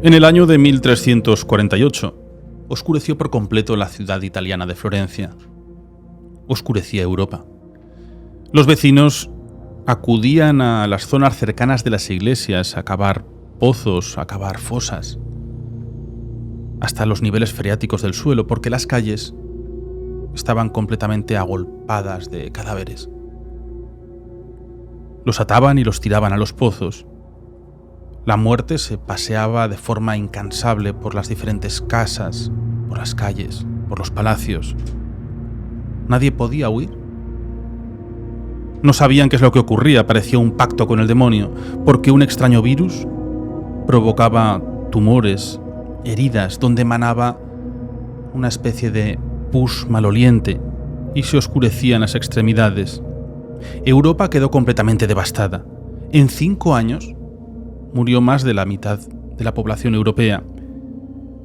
En el año de 1348, oscureció por completo la ciudad italiana de Florencia. Oscurecía Europa. Los vecinos acudían a las zonas cercanas de las iglesias a cavar pozos, a cavar fosas, hasta los niveles freáticos del suelo, porque las calles estaban completamente agolpadas de cadáveres. Los ataban y los tiraban a los pozos. La muerte se paseaba de forma incansable por las diferentes casas, por las calles, por los palacios. Nadie podía huir. No sabían qué es lo que ocurría, parecía un pacto con el demonio, porque un extraño virus provocaba tumores, heridas, donde emanaba una especie de pus maloliente y se oscurecían las extremidades. Europa quedó completamente devastada. En 5 años murió más de la mitad de la población europea.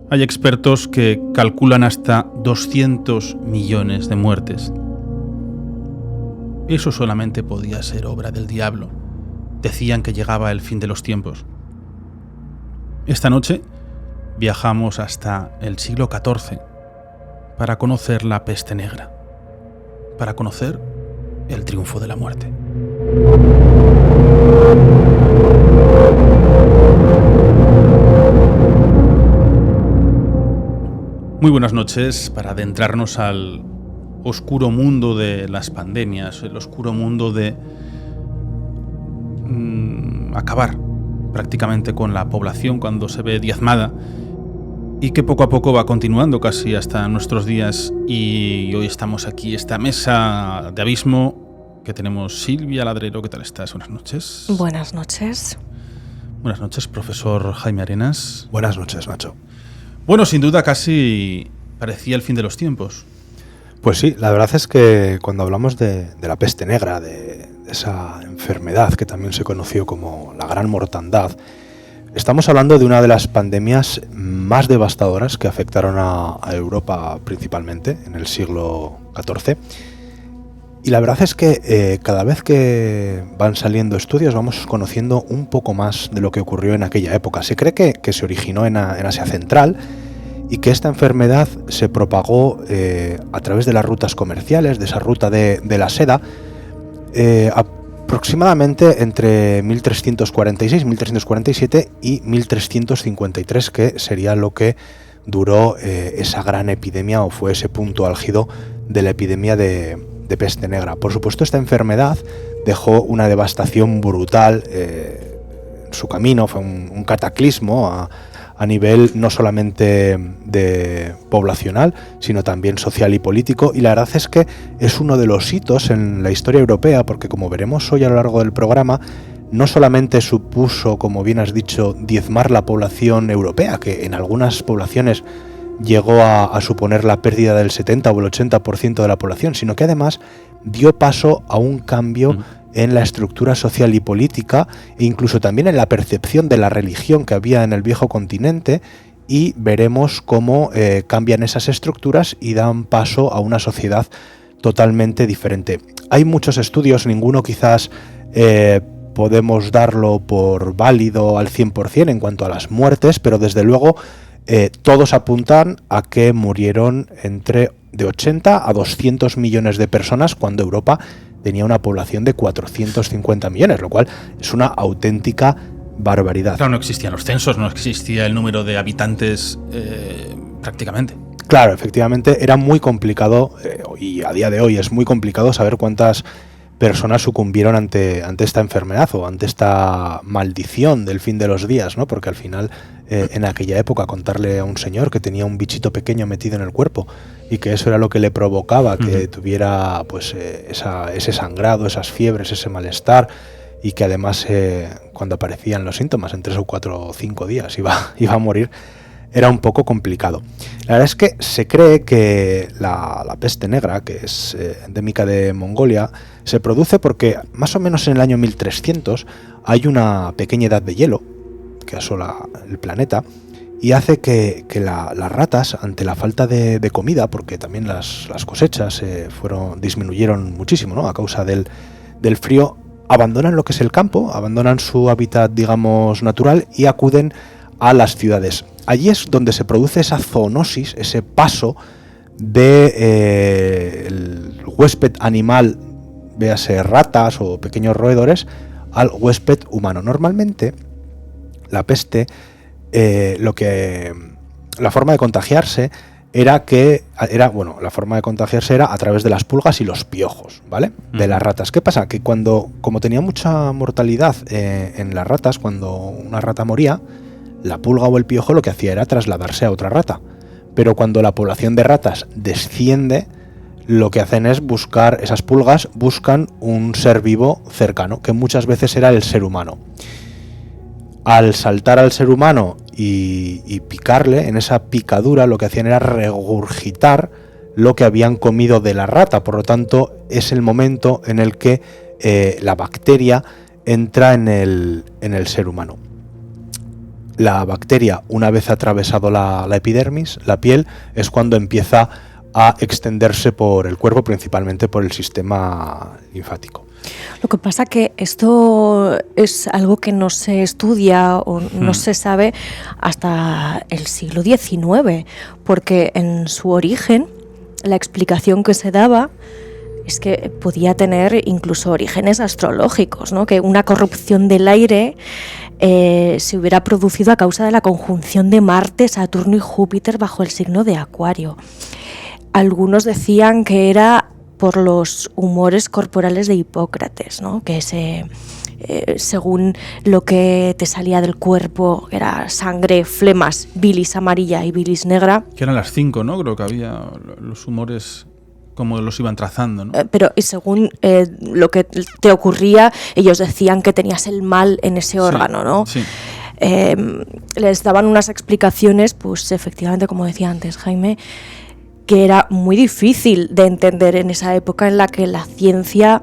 Hay expertos que calculan hasta 200 millones de muertes. Eso solamente podía ser obra del diablo. Decían que llegaba el fin de los tiempos. Esta noche viajamos hasta el siglo XIV para conocer la peste negra, para conocer el triunfo de la muerte. Muy buenas noches para adentrarnos al oscuro mundo de las pandemias, el oscuro mundo de acabar prácticamente con la población cuando se ve diezmada y que poco a poco va continuando casi hasta nuestros días. Y hoy estamos aquí, esta mesa de abismo que tenemos. Silvia Ladrero, ¿qué tal estás? Buenas noches. Buenas noches. Buenas noches, profesor Jaime Arenas. Buenas noches, Nacho. Bueno, sin duda casi parecía el fin de los tiempos. Pues sí, la verdad es que cuando hablamos de la peste negra, de esa enfermedad que también se conoció como la Gran Mortandad, estamos hablando de una de las pandemias más devastadoras que afectaron a Europa principalmente en el siglo XIV. Y la verdad es que cada vez que van saliendo estudios vamos conociendo un poco más de lo que ocurrió en aquella época. Se cree que se originó en Asia Central y que esta enfermedad se propagó a través de las rutas comerciales, de esa ruta de la seda, aproximadamente entre 1346, 1347 y 1353, que sería lo que duró esa gran epidemia, o fue ese punto álgido de la epidemia de peste negra. Por supuesto, esta enfermedad dejó una devastación brutal en su camino, fue un cataclismo a nivel no solamente de poblacional, sino también social y político, y la verdad es que es uno de los hitos en la historia europea, porque como veremos hoy a lo largo del programa, no solamente supuso, como bien has dicho, diezmar la población europea, que en algunas poblaciones llegó a suponer la pérdida del 70 o el 80% de la población, sino que además dio paso a un cambio en la estructura social y política, e incluso también en la percepción de la religión que había en el viejo continente, y veremos cómo cambian esas estructuras y dan paso a una sociedad totalmente diferente. Hay muchos estudios, ninguno quizás podemos darlo por válido al 100% en cuanto a las muertes, pero desde luego todos apuntan a que murieron entre de 80 a 200 millones de personas cuando Europa tenía una población de 450 millones, lo cual es una auténtica barbaridad. Claro, no existían los censos, no existía el número de habitantes prácticamente. Claro, efectivamente era muy complicado, y a día de hoy es muy complicado saber cuántas personas sucumbieron ante esta enfermedad o ante esta maldición del fin de los días, ¿no? Porque al final, en aquella época, contarle a un señor que tenía un bichito pequeño metido en el cuerpo y que eso era lo que le provocaba que tuviera pues ese sangrado, esas fiebres, ese malestar, y que además cuando aparecían los síntomas en 3 o 4 o 5 días iba a morir, era un poco complicado. La verdad es que se cree que la peste negra, que es endémica de Mongolia, se produce porque más o menos en el año 1300 hay una pequeña edad de hielo que asola el planeta y hace que las ratas, ante la falta de comida, porque también las cosechas disminuyeron muchísimo, ¿no?, a causa del frío, abandonan lo que es el campo, abandonan su hábitat, digamos, natural, y acuden a las ciudades. Allí es donde se produce esa zoonosis, ese paso de el huésped animal, véase ratas o pequeños roedores, al huésped humano. Normalmente la peste, la forma de contagiarse era a través de las pulgas y los piojos, ¿vale? De las ratas. ¿Qué pasa? Que como tenía mucha mortalidad en las ratas, cuando una rata moría, la pulga o el piojo lo que hacía era trasladarse a otra rata. Pero cuando la población de ratas desciende, lo que hacen es esas pulgas buscan un ser vivo cercano, que muchas veces era el ser humano. Al saltar al ser humano y picarle, en esa picadura lo que hacían era regurgitar lo que habían comido de la rata. Por lo tanto, es el momento en el que la bacteria entra en el ser humano. La bacteria, una vez atravesado la epidermis, la piel, es cuando empieza a extenderse por el cuerpo, principalmente por el sistema linfático. Lo que pasa que esto es algo que no se estudia o no se sabe hasta el siglo XIX, porque en su origen la explicación que se daba es que podía tener incluso orígenes astrológicos, ¿no? Que una corrupción del aire se hubiera producido a causa de la conjunción de Marte, Saturno y Júpiter bajo el signo de Acuario. Algunos decían que era por los humores corporales de Hipócrates, ¿no? Que según lo que te salía del cuerpo, era sangre, flemas, bilis amarilla y bilis negra. Que eran las 5, ¿no? Creo que había los humores, como los iban trazando, ¿no? Pero y según lo que te ocurría, ellos decían que tenías el mal en ese órgano, ¿no? Sí. Les daban unas explicaciones, pues efectivamente, como decía antes Jaime, que era muy difícil de entender en esa época en la que la ciencia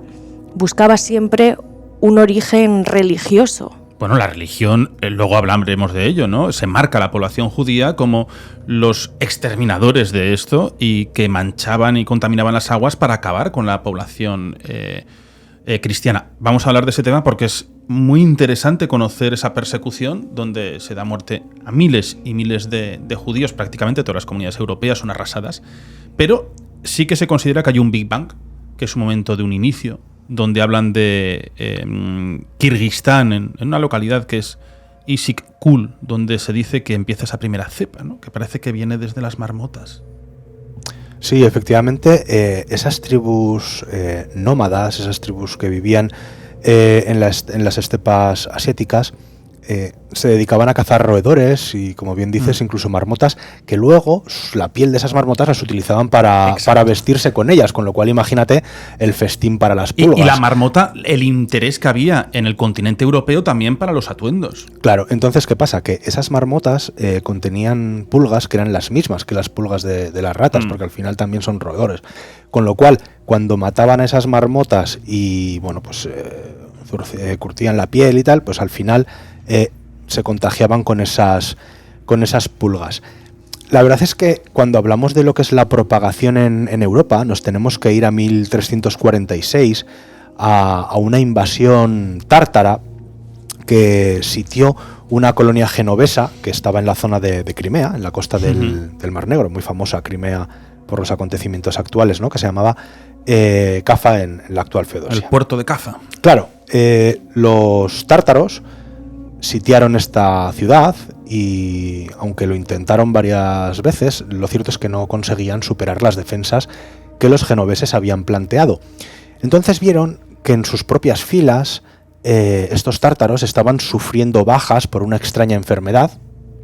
buscaba siempre un origen religioso. Bueno, la religión, luego hablaremos de ello, ¿no? Se marca a la población judía como los exterminadores de esto y que manchaban y contaminaban las aguas para acabar con la población cristiana. Vamos a hablar de ese tema porque es muy interesante conocer esa persecución donde se da muerte a miles y miles de judíos. Prácticamente todas las comunidades europeas son arrasadas, pero sí que se considera que hay un Big Bang, que es un momento de un inicio, donde hablan de Kirguistán, en una localidad que es Issyk-Kul, donde se dice que empieza esa primera cepa, ¿no? Que parece que viene desde las marmotas. Sí, efectivamente, esas tribus nómadas, esas tribus que vivían en las estepas asiáticas, se dedicaban a cazar roedores y, como bien dices, incluso marmotas, que luego la piel de esas marmotas las utilizaban para vestirse con ellas, con lo cual imagínate el festín para las pulgas. Y la marmota, el interés que había en el continente europeo también para los atuendos. Claro, entonces, ¿qué pasa? Que esas marmotas contenían pulgas que eran las mismas que las pulgas de las ratas, porque al final también son roedores. Con lo cual, cuando mataban a esas marmotas y, bueno, pues curtían la piel y tal, pues al final se contagiaban con esas pulgas. La verdad es que cuando hablamos de lo que es la propagación en Europa, nos tenemos que ir a 1346, a una invasión tártara que sitió una colonia genovesa que estaba en la zona de Crimea, en la costa del Mar Negro, muy famosa Crimea por los acontecimientos actuales, ¿no? Que se llamaba Cafa en la actual Feodosia. El puerto de Cafa. Claro, los tártaros sitiaron esta ciudad y, aunque lo intentaron varias veces, lo cierto es que no conseguían superar las defensas que los genoveses habían planteado. Entonces vieron que en sus propias filas estos tártaros estaban sufriendo bajas por una extraña enfermedad,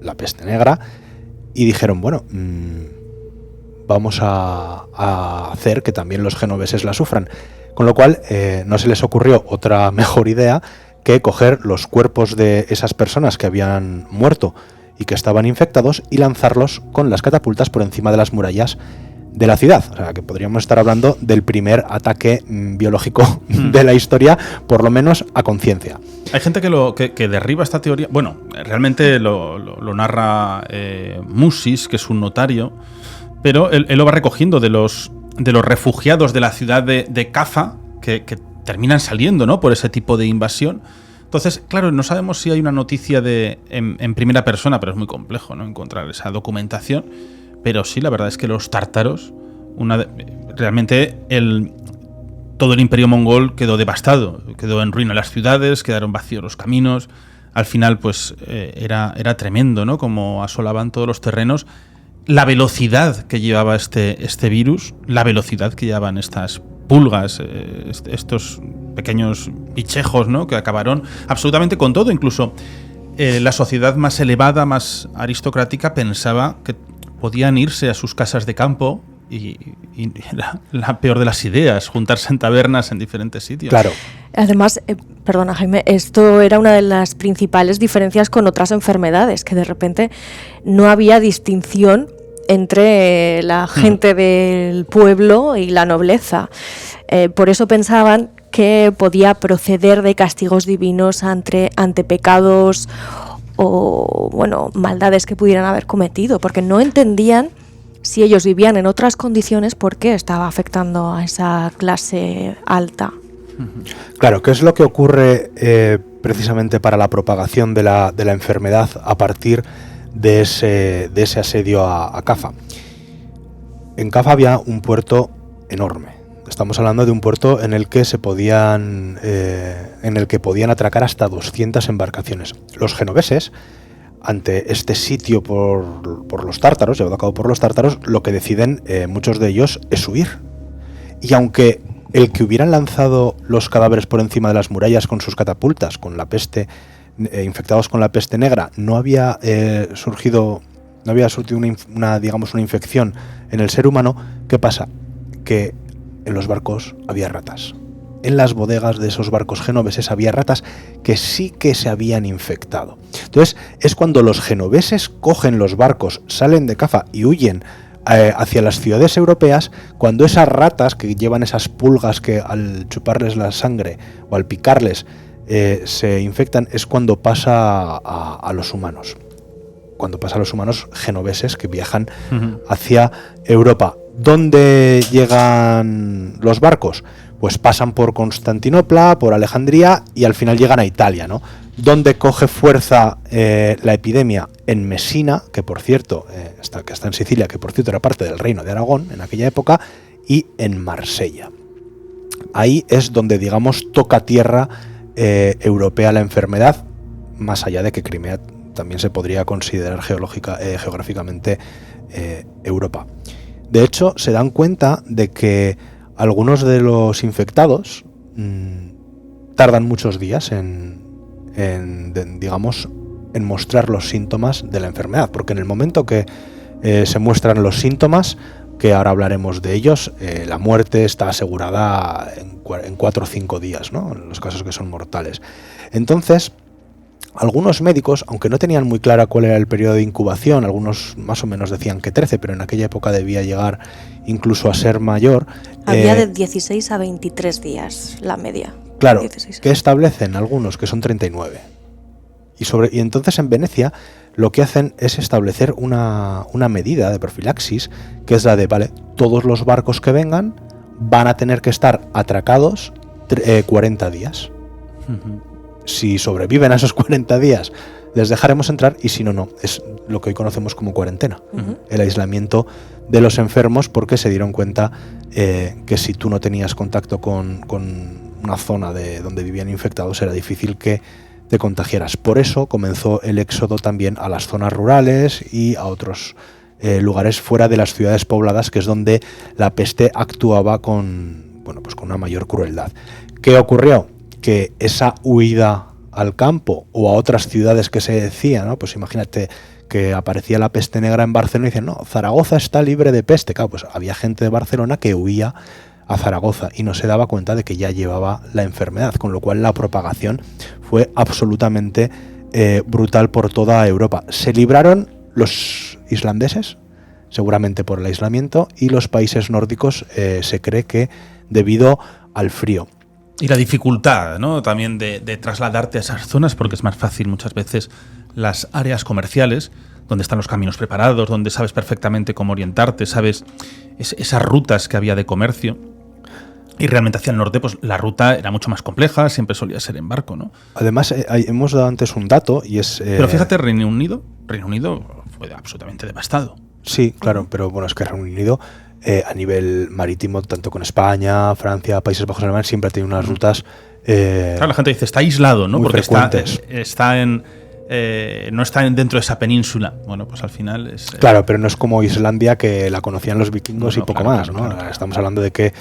la peste negra, y dijeron, bueno, vamos a hacer que también los genoveses la sufran. Con lo cual no se les ocurrió otra mejor idea que coger los cuerpos de esas personas que habían muerto y que estaban infectados y lanzarlos con las catapultas por encima de las murallas de la ciudad. O sea, que podríamos estar hablando del primer ataque biológico de la historia, por lo menos a conciencia. Hay gente que derriba esta teoría. Bueno, realmente lo narra Musis, que es un notario, pero él lo va recogiendo de los refugiados de la ciudad de Cafa, que terminan saliendo, ¿no?, por ese tipo de invasión, Entonces, claro, no sabemos si hay una noticia en primera persona, pero es muy complejo, ¿no?, encontrar esa documentación. Pero sí, la verdad es que los tártaros, realmente todo el imperio mongol quedó devastado, quedó en ruina las ciudades, quedaron vacíos los caminos. Al final, pues era tremendo, ¿no?, como asolaban todos los terrenos. La velocidad que llevaba este virus, la velocidad que llevaban estas pulgas, estos pequeños bichejos, ¿no?, que acabaron absolutamente con todo. Incluso la sociedad más elevada, más aristocrática, pensaba que podían irse a sus casas de campo y era la peor de las ideas, juntarse en tabernas en diferentes sitios. Claro. Además, perdona Jaime, esto era una de las principales diferencias con otras enfermedades, que de repente no había distinción entre la gente del pueblo y la nobleza. Por eso pensaban que podía proceder de castigos divinos ante pecados o, bueno, maldades que pudieran haber cometido, porque no entendían, si ellos vivían en otras condiciones, por qué estaba afectando a esa clase alta. Claro, ¿qué es lo que ocurre precisamente para la propagación de la enfermedad a partir de ese asedio a Cafa? En Cafa había un puerto enorme. Estamos hablando de un puerto en el que podían atracar hasta 200 embarcaciones. Los genoveses, ante este sitio por los tártaros, llevado a cabo por los tártaros, lo que deciden muchos de ellos es huir. Y aunque el que hubieran lanzado los cadáveres por encima de las murallas con sus catapultas, con la peste, infectados con la peste negra, no había surgido una infección en el ser humano, ¿qué pasa? Que en los barcos había ratas. En las bodegas de esos barcos genoveses había ratas que sí que se habían infectado. Entonces es cuando los genoveses cogen los barcos, salen de Cafa y huyen hacia las ciudades europeas, cuando esas ratas que llevan esas pulgas que al chuparles la sangre o al picarles se infectan, es cuando pasa a los humanos. Cuando pasa a los humanos genoveses que viajan hacia Europa. ¿Dónde llegan los barcos? Pues pasan por Constantinopla, por Alejandría y al final llegan a Italia, ¿no? ¿Dónde coge fuerza la epidemia? En Mesina, que por cierto, que está en Sicilia, que por cierto era parte del reino de Aragón en aquella época, y en Marsella. Ahí es donde, digamos, toca tierra europea la enfermedad, más allá de que Crimea también se podría considerar geográficamente Europa. De hecho, se dan cuenta de que algunos de los infectados tardan muchos días en mostrar los síntomas de la enfermedad, porque en el momento que se muestran los síntomas, que ahora hablaremos de ellos, la muerte está asegurada en 4 o 5 días, ¿no?, en los casos que son mortales. Entonces, algunos médicos, aunque no tenían muy clara cuál era el periodo de incubación, algunos más o menos decían que 13, pero en aquella época debía llegar incluso a ser mayor. Había de 16 a 23 días la media. Claro, que establecen algunos que son 39. Y entonces en Venecia lo que hacen es establecer una medida de profilaxis, que es la de, vale, todos los barcos que vengan van a tener que estar atracados 40 días. Si sobreviven a esos 40 días, les dejaremos entrar, y si no, no. Es lo que hoy conocemos como cuarentena. El aislamiento de los enfermos, porque se dieron cuenta que si tú no tenías contacto con una zona de donde vivían infectados, era difícil que te contagiaras. Por eso comenzó el éxodo también a las zonas rurales y a otros lugares fuera de las ciudades pobladas, que es donde la peste actuaba con una mayor crueldad. ¿Qué ocurrió? Que esa huida al campo o a otras ciudades que se decía, ¿no? Pues imagínate que aparecía la peste negra en Barcelona y dicen, no, Zaragoza está libre de peste. Claro, pues había gente de Barcelona que huía a Zaragoza y no se daba cuenta de que ya llevaba la enfermedad, con lo cual la propagación fue absolutamente brutal por toda Europa. Se libraron los islandeses, seguramente por el aislamiento, y los países nórdicos se cree que debido al frío. Y la dificultad, ¿no?, también de trasladarte a esas zonas, porque es más fácil muchas veces las áreas comerciales, donde están los caminos preparados, donde sabes perfectamente cómo orientarte, sabes esas rutas que había de comercio. Y realmente hacia el norte, pues la ruta era mucho más compleja, siempre solía ser en barco, ¿no? Además, hemos dado antes un dato y es... Pero fíjate, Reino Unido fue absolutamente devastado. Sí, claro, pero bueno, es que Reino Unido a nivel marítimo, tanto con España, Francia, Países Bajos, Alemania, siempre ha tenido unas rutas... claro, la gente dice, está aislado, ¿no? Porque frecuentes. no está dentro de esa península. Bueno, pues al final es... Claro, pero no es como Islandia, que la conocían los vikingos y poco más, ¿no? Claro. Estamos hablando de que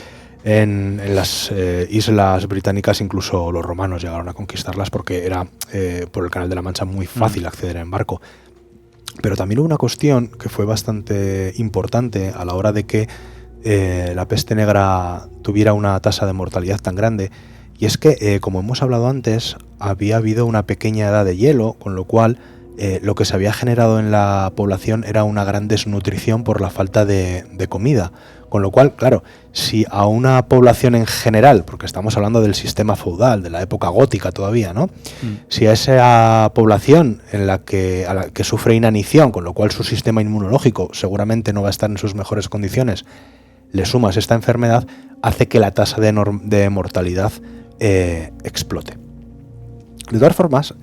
en las islas británicas incluso los romanos llegaron a conquistarlas porque era por el Canal de la Mancha muy fácil acceder en barco. Pero también hubo una cuestión que fue bastante importante a la hora de que la peste negra tuviera una tasa de mortalidad tan grande, y es que, como hemos hablado antes, había habido una pequeña edad de hielo, con lo cual lo que se había generado en la población era una gran desnutrición por la falta de comida. Con lo cual, claro, si a una población en general, porque estamos hablando del sistema feudal, de la época gótica todavía, ¿no? Si a esa población a la que sufre inanición, con lo cual su sistema inmunológico seguramente no va a estar en sus mejores condiciones, le sumas esta enfermedad, hace que la tasa de mortalidad explote. De todas formas,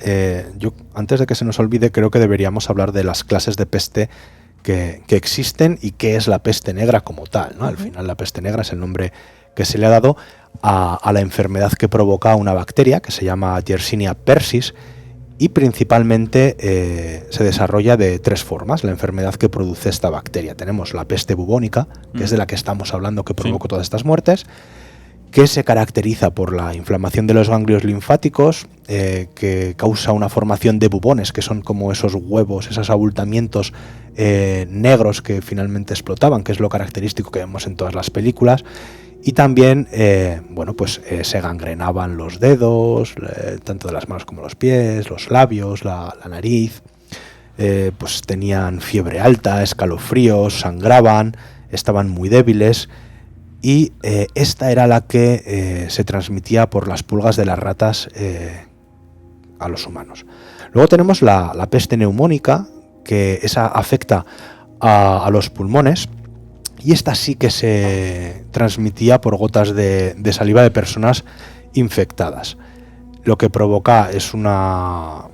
yo antes de que se nos olvide, creo que deberíamos hablar de las clases de peste que existen y qué es la peste negra como tal, ¿no? Al final la peste negra es el nombre que se le ha dado a la enfermedad que provoca una bacteria que se llama Yersinia persis, y principalmente se desarrolla de tres formas la enfermedad que produce esta bacteria. Tenemos la peste bubónica, que es de la que estamos hablando, que provocó todas estas muertes, que se caracteriza por la inflamación de los ganglios linfáticos, que causa una formación de bubones, que son como esos huevos, esos abultamientos negros que finalmente explotaban, que es lo característico que vemos en todas las películas. Y también, se gangrenaban los dedos, tanto de las manos como los pies, los labios, la nariz. Pues tenían fiebre alta, escalofríos, sangraban, estaban muy débiles. Y esta era la que se transmitía por las pulgas de las ratas a los humanos. Luego tenemos la peste neumónica, que esa afecta a los pulmones, y esta sí que se transmitía por gotas de saliva de personas infectadas. Lo que provoca es mucha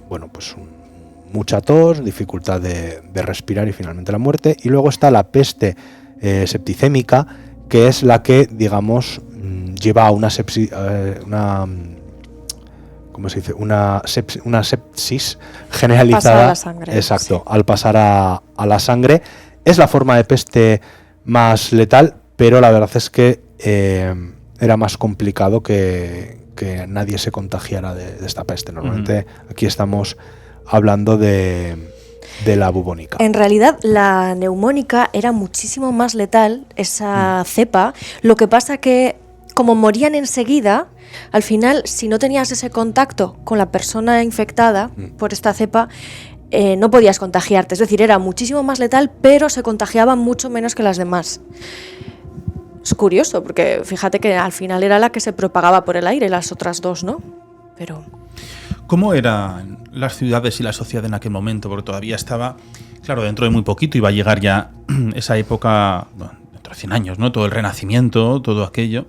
tos, dificultad de respirar y finalmente la muerte. Y luego está la peste septicémica, que es la que, digamos, lleva a una sepsis, una sepsis generalizada. Pasa a la sangre. Exacto, sí. Al pasar a la sangre. Es la forma de peste más letal, pero la verdad es que era más complicado que nadie se contagiara de esta peste. Normalmente aquí estamos hablando de la bubónica. En realidad la neumónica era muchísimo más letal, esa cepa. Lo que pasa que como morían enseguida, al final si no tenías ese contacto con la persona infectada por esta cepa, no podías contagiarte. Es decir, era muchísimo más letal, pero se contagiaban mucho menos que las demás. Es curioso, porque fíjate que al final era la que se propagaba por el aire, las otras dos, ¿no? Pero... ¿Cómo eran las ciudades y la sociedad en aquel momento? Porque todavía estaba, claro, dentro de muy poquito iba a llegar ya esa época, dentro de 100 años, ¿no? Todo el Renacimiento, todo aquello.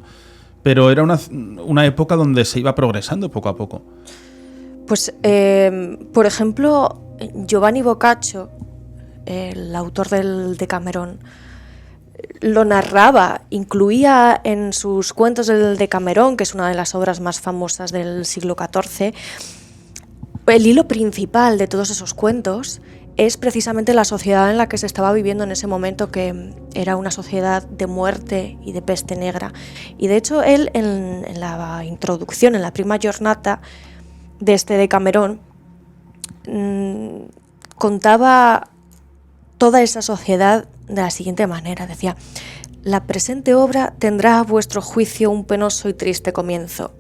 Pero era una época donde se iba progresando poco a poco. Pues, por ejemplo, Giovanni Boccaccio, el autor del Decamerón, lo narraba, incluía en sus cuentos del Decamerón, que es una de las obras más famosas del siglo XIV, el hilo principal de todos esos cuentos es precisamente la sociedad en la que se estaba viviendo en ese momento, que era una sociedad de muerte y de peste negra. Y de hecho él en la introducción, en la prima giornata de este Decamerón, contaba toda esa sociedad de la siguiente manera. Decía: la presente obra tendrá a vuestro juicio un penoso y triste comienzo,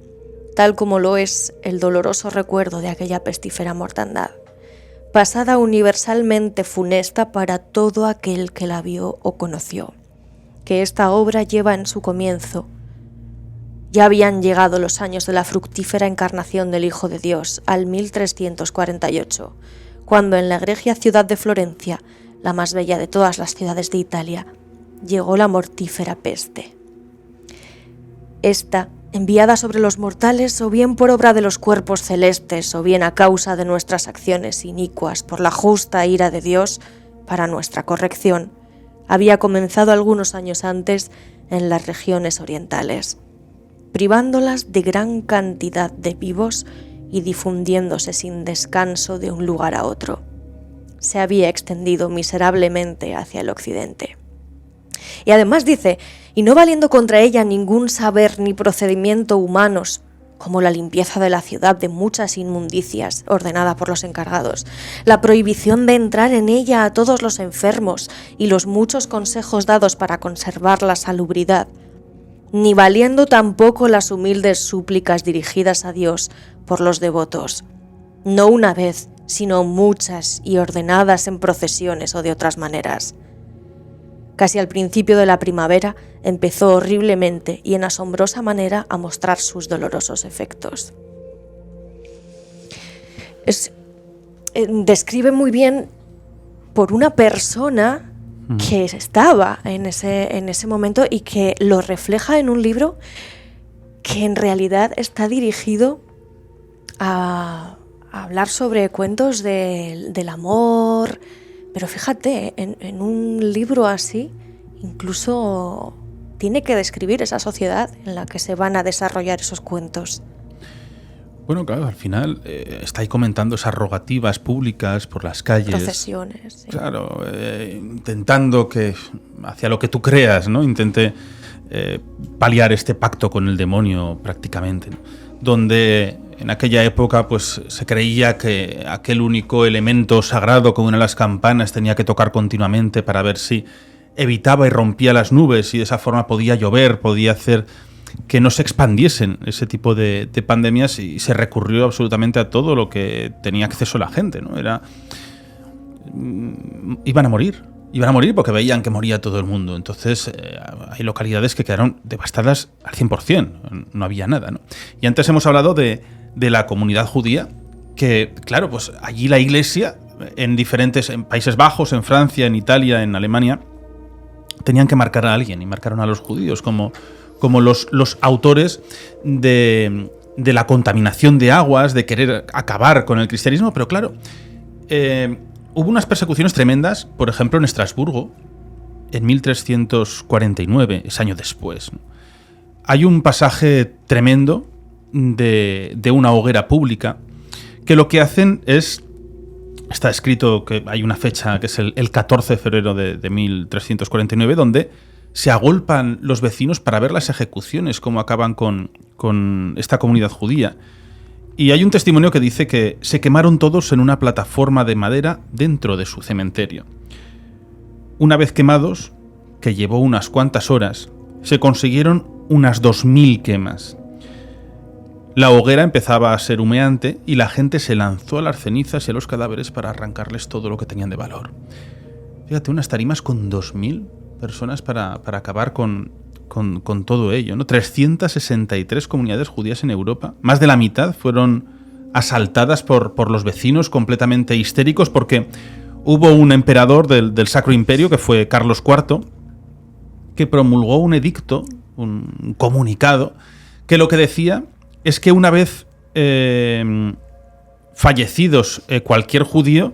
tal como lo es el doloroso recuerdo de aquella pestífera mortandad, pasada universalmente funesta para todo aquel que la vio o conoció, que esta obra lleva en su comienzo. Ya habían llegado los años de la fructífera encarnación del Hijo de Dios, al 1348, cuando en la egregia ciudad de Florencia, la más bella de todas las ciudades de Italia, llegó la mortífera peste. Esta, enviada sobre los mortales, o bien por obra de los cuerpos celestes, o bien a causa de nuestras acciones inicuas, por la justa ira de Dios, para nuestra corrección, había comenzado algunos años antes en las regiones orientales, privándolas de gran cantidad de vivos y difundiéndose sin descanso de un lugar a otro. Se había extendido miserablemente hacia el occidente. Y además dice, y no valiendo contra ella ningún saber ni procedimiento humanos, como la limpieza de la ciudad de muchas inmundicias ordenada por los encargados, la prohibición de entrar en ella a todos los enfermos y los muchos consejos dados para conservar la salubridad, ni valiendo tampoco las humildes súplicas dirigidas a Dios por los devotos, no una vez, sino muchas y ordenadas en procesiones o de otras maneras. Casi al principio de la primavera empezó horriblemente y en asombrosa manera a mostrar sus dolorosos efectos. Describe muy bien por una persona que estaba en ese momento y que lo refleja en un libro que en realidad está dirigido a hablar sobre cuentos del amor. Pero fíjate, en un libro así, incluso tiene que describir esa sociedad en la que se van a desarrollar esos cuentos. Bueno, claro, al final está ahí comentando esas rogativas públicas por las calles. Procesiones. Sí. Claro, intentando que, hacia lo que tú creas, ¿no? Intente paliar este pacto con el demonio prácticamente, ¿no? Donde en aquella época pues se creía que aquel único elemento sagrado como una de las campanas tenía que tocar continuamente para ver si evitaba y rompía las nubes y de esa forma podía llover, podía hacer que no se expandiesen ese tipo de pandemias, y se recurrió absolutamente a todo lo que tenía acceso la gente, ¿no? Iban a morir porque veían que moría todo el mundo. Entonces hay localidades que quedaron devastadas al 100%, no había nada, ¿no? Y antes hemos hablado de la comunidad judía, que claro, pues allí la Iglesia, en Países Bajos, en Francia, en Italia, en Alemania, tenían que marcar a alguien, y marcaron a los judíos como los autores de la contaminación de aguas, de querer acabar con el cristianismo. Pero claro, hubo unas persecuciones tremendas, por ejemplo en Estrasburgo, en 1349, es año después, ¿no? Hay un pasaje tremendo de una hoguera pública, que lo que hacen es, está escrito que hay una fecha que es el 14 de febrero de 1349, donde se agolpan los vecinos para ver las ejecuciones, cómo acaban con esta comunidad judía. Y hay un testimonio que dice que se quemaron todos en una plataforma de madera dentro de su cementerio. Una vez quemados, que llevó unas cuantas horas, se consiguieron unas 2000 quemas. La hoguera empezaba a ser humeante y la gente se lanzó a las cenizas y a los cadáveres para arrancarles todo lo que tenían de valor. Fíjate, unas tarimas con 2000 personas para acabar con todo ello, ¿no? 363 comunidades judías en Europa. Más de la mitad fueron asaltadas por los vecinos, completamente histéricos, porque hubo un emperador del Sacro Imperio, que fue Carlos IV, que promulgó un edicto, un comunicado, que lo que decía es que una vez fallecidos cualquier judío,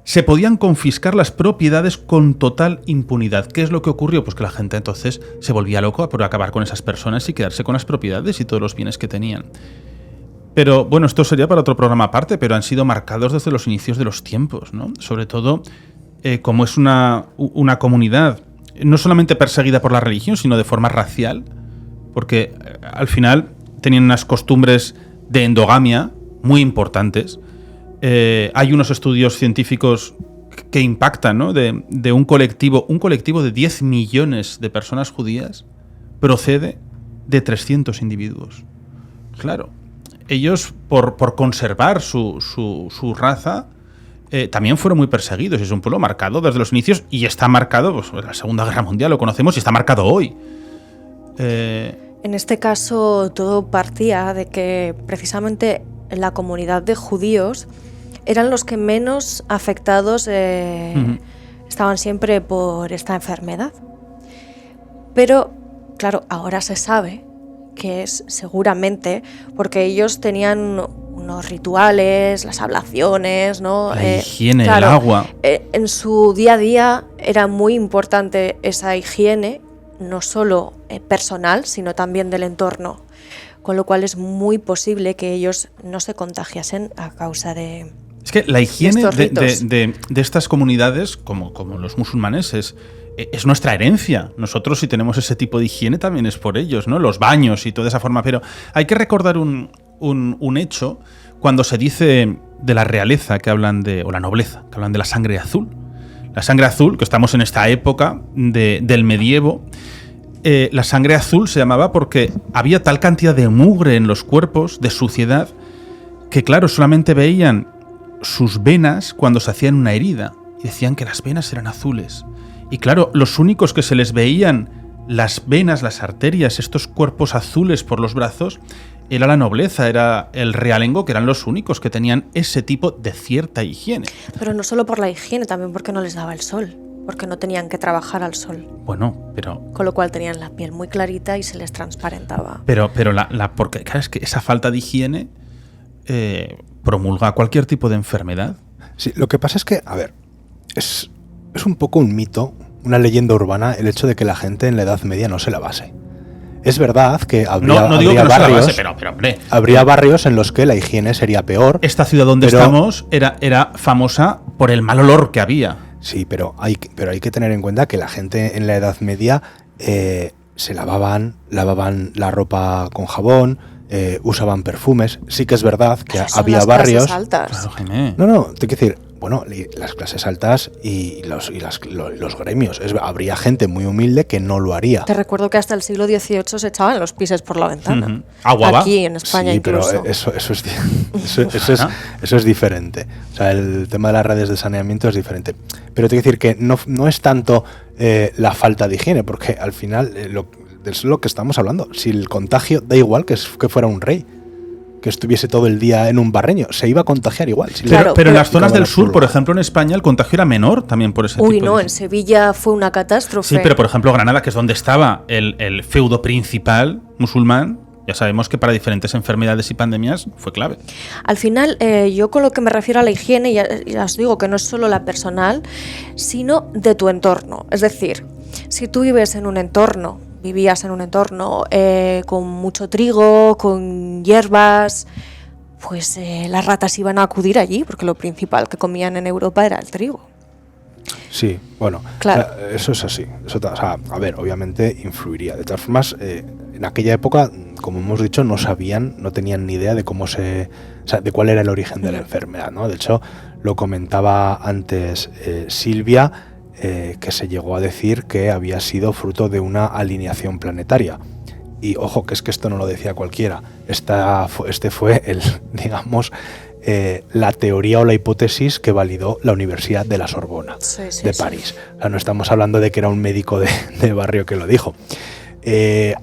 se podían confiscar las propiedades con total impunidad. ¿Qué es lo que ocurrió? Pues que la gente entonces se volvía loco por acabar con esas personas y quedarse con las propiedades y todos los bienes que tenían. Pero bueno, esto sería para otro programa aparte, pero han sido marcados desde los inicios de los tiempos, ¿no? Sobre todo, como es una comunidad no solamente perseguida por la religión, sino de forma racial, porque al final tenían unas costumbres de endogamia muy importantes. Hay unos estudios científicos que impactan, ¿no? de un colectivo de 10 millones de personas judías procede de 300 individuos. Claro, ellos por conservar su raza también fueron muy perseguidos. Es un pueblo marcado desde los inicios y está marcado, pues la Segunda Guerra Mundial lo conocemos y está marcado hoy. En este caso todo partía de que precisamente la comunidad de judíos eran los que menos afectados estaban siempre por esta enfermedad. Pero, claro, ahora se sabe que es seguramente porque ellos tenían unos rituales, las ablaciones, ¿no? La higiene, claro, el agua. En su día a día era muy importante esa higiene, no solo personal, sino también del entorno. Con lo cual es muy posible que ellos no se contagiasen a causa de... Es que la higiene de estas comunidades, como los musulmanes, es nuestra herencia. Nosotros, si tenemos ese tipo de higiene, también es por ellos, ¿no? Los baños y toda esa forma. Pero hay que recordar un hecho cuando se dice de la realeza que hablan o la nobleza, que hablan de la sangre azul. La sangre azul, que estamos en esta época del medievo, la sangre azul se llamaba porque había tal cantidad de mugre en los cuerpos, de suciedad, que claro, solamente veían sus venas cuando se hacían una herida. Y decían que las venas eran azules. Y claro, los únicos que se les veían las venas, las arterias, estos cuerpos azules por los brazos, era la nobleza, era el realengo, que eran los únicos que tenían ese tipo de cierta higiene. Pero no solo por la higiene, también porque no les daba el sol, porque no tenían que trabajar al sol. Bueno, pero... Con lo cual tenían la piel muy clarita y se les transparentaba. Pero porque claro, es que esa falta de higiene promulga cualquier tipo de enfermedad. Sí, lo que pasa es que, a ver, es un poco un mito, una leyenda urbana, el hecho de que la gente en la Edad Media no se lavase. Es verdad que habría barrios, pero hombre, habría barrios en los que la higiene sería peor. Esta ciudad donde estamos era famosa por el mal olor que había. Sí, pero hay que tener en cuenta que la gente en la Edad Media se lavaban la ropa con jabón, usaban perfumes. Sí que es verdad que había barrios. Claro, no, te quiero decir, bueno, las clases altas y los gremios. Habría gente muy humilde que no lo haría. Te recuerdo que hasta el siglo XVIII se echaban los pises por la ventana. Uh-huh. Aguaba. Aquí en España sí, incluso. Pero eso es diferente. O sea, el tema de las redes de saneamiento es diferente. Pero te quiero decir que no es tanto la falta de higiene, porque al final es lo que estamos hablando. Si el contagio da igual que fuera un rey, que estuviese todo el día en un barreño, se iba a contagiar igual. Pero en las zonas del sur, por ejemplo, en España, el contagio era menor también por ese tipo de... en Sevilla fue una catástrofe. Sí, pero por ejemplo Granada, que es donde estaba el feudo principal musulmán, ya sabemos que para diferentes enfermedades y pandemias fue clave. Al final, yo con lo que me refiero a la higiene, ya os digo que no es solo la personal, sino de tu entorno. Es decir, si tú vivías en un entorno con mucho trigo, con hierbas, pues las ratas iban a acudir allí, porque lo principal que comían en Europa era el trigo. Sí, bueno, claro. Eso es así. A ver, obviamente influiría. De todas formas, en aquella época, como hemos dicho, no tenían ni idea de de cuál era el origen de la enfermedad, ¿no? De hecho, lo comentaba antes Silvia, que se llegó a decir que había sido fruto de una alineación planetaria. Y ojo, que es que esto no lo decía cualquiera. Este fue la teoría o la hipótesis que validó la Universidad de la Sorbona de París. O sea, no estamos hablando de que era un médico de barrio que lo dijo.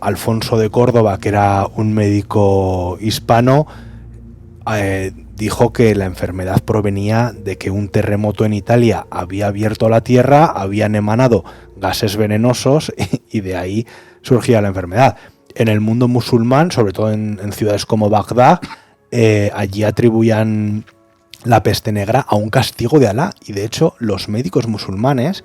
Alfonso de Córdoba, que era un médico hispano, dijo que la enfermedad provenía de que un terremoto en Italia había abierto la tierra, habían emanado gases venenosos y de ahí surgía la enfermedad. En el mundo musulmán, sobre todo en ciudades como Bagdad, allí atribuían la peste negra a un castigo de Alá, y de hecho los médicos musulmanes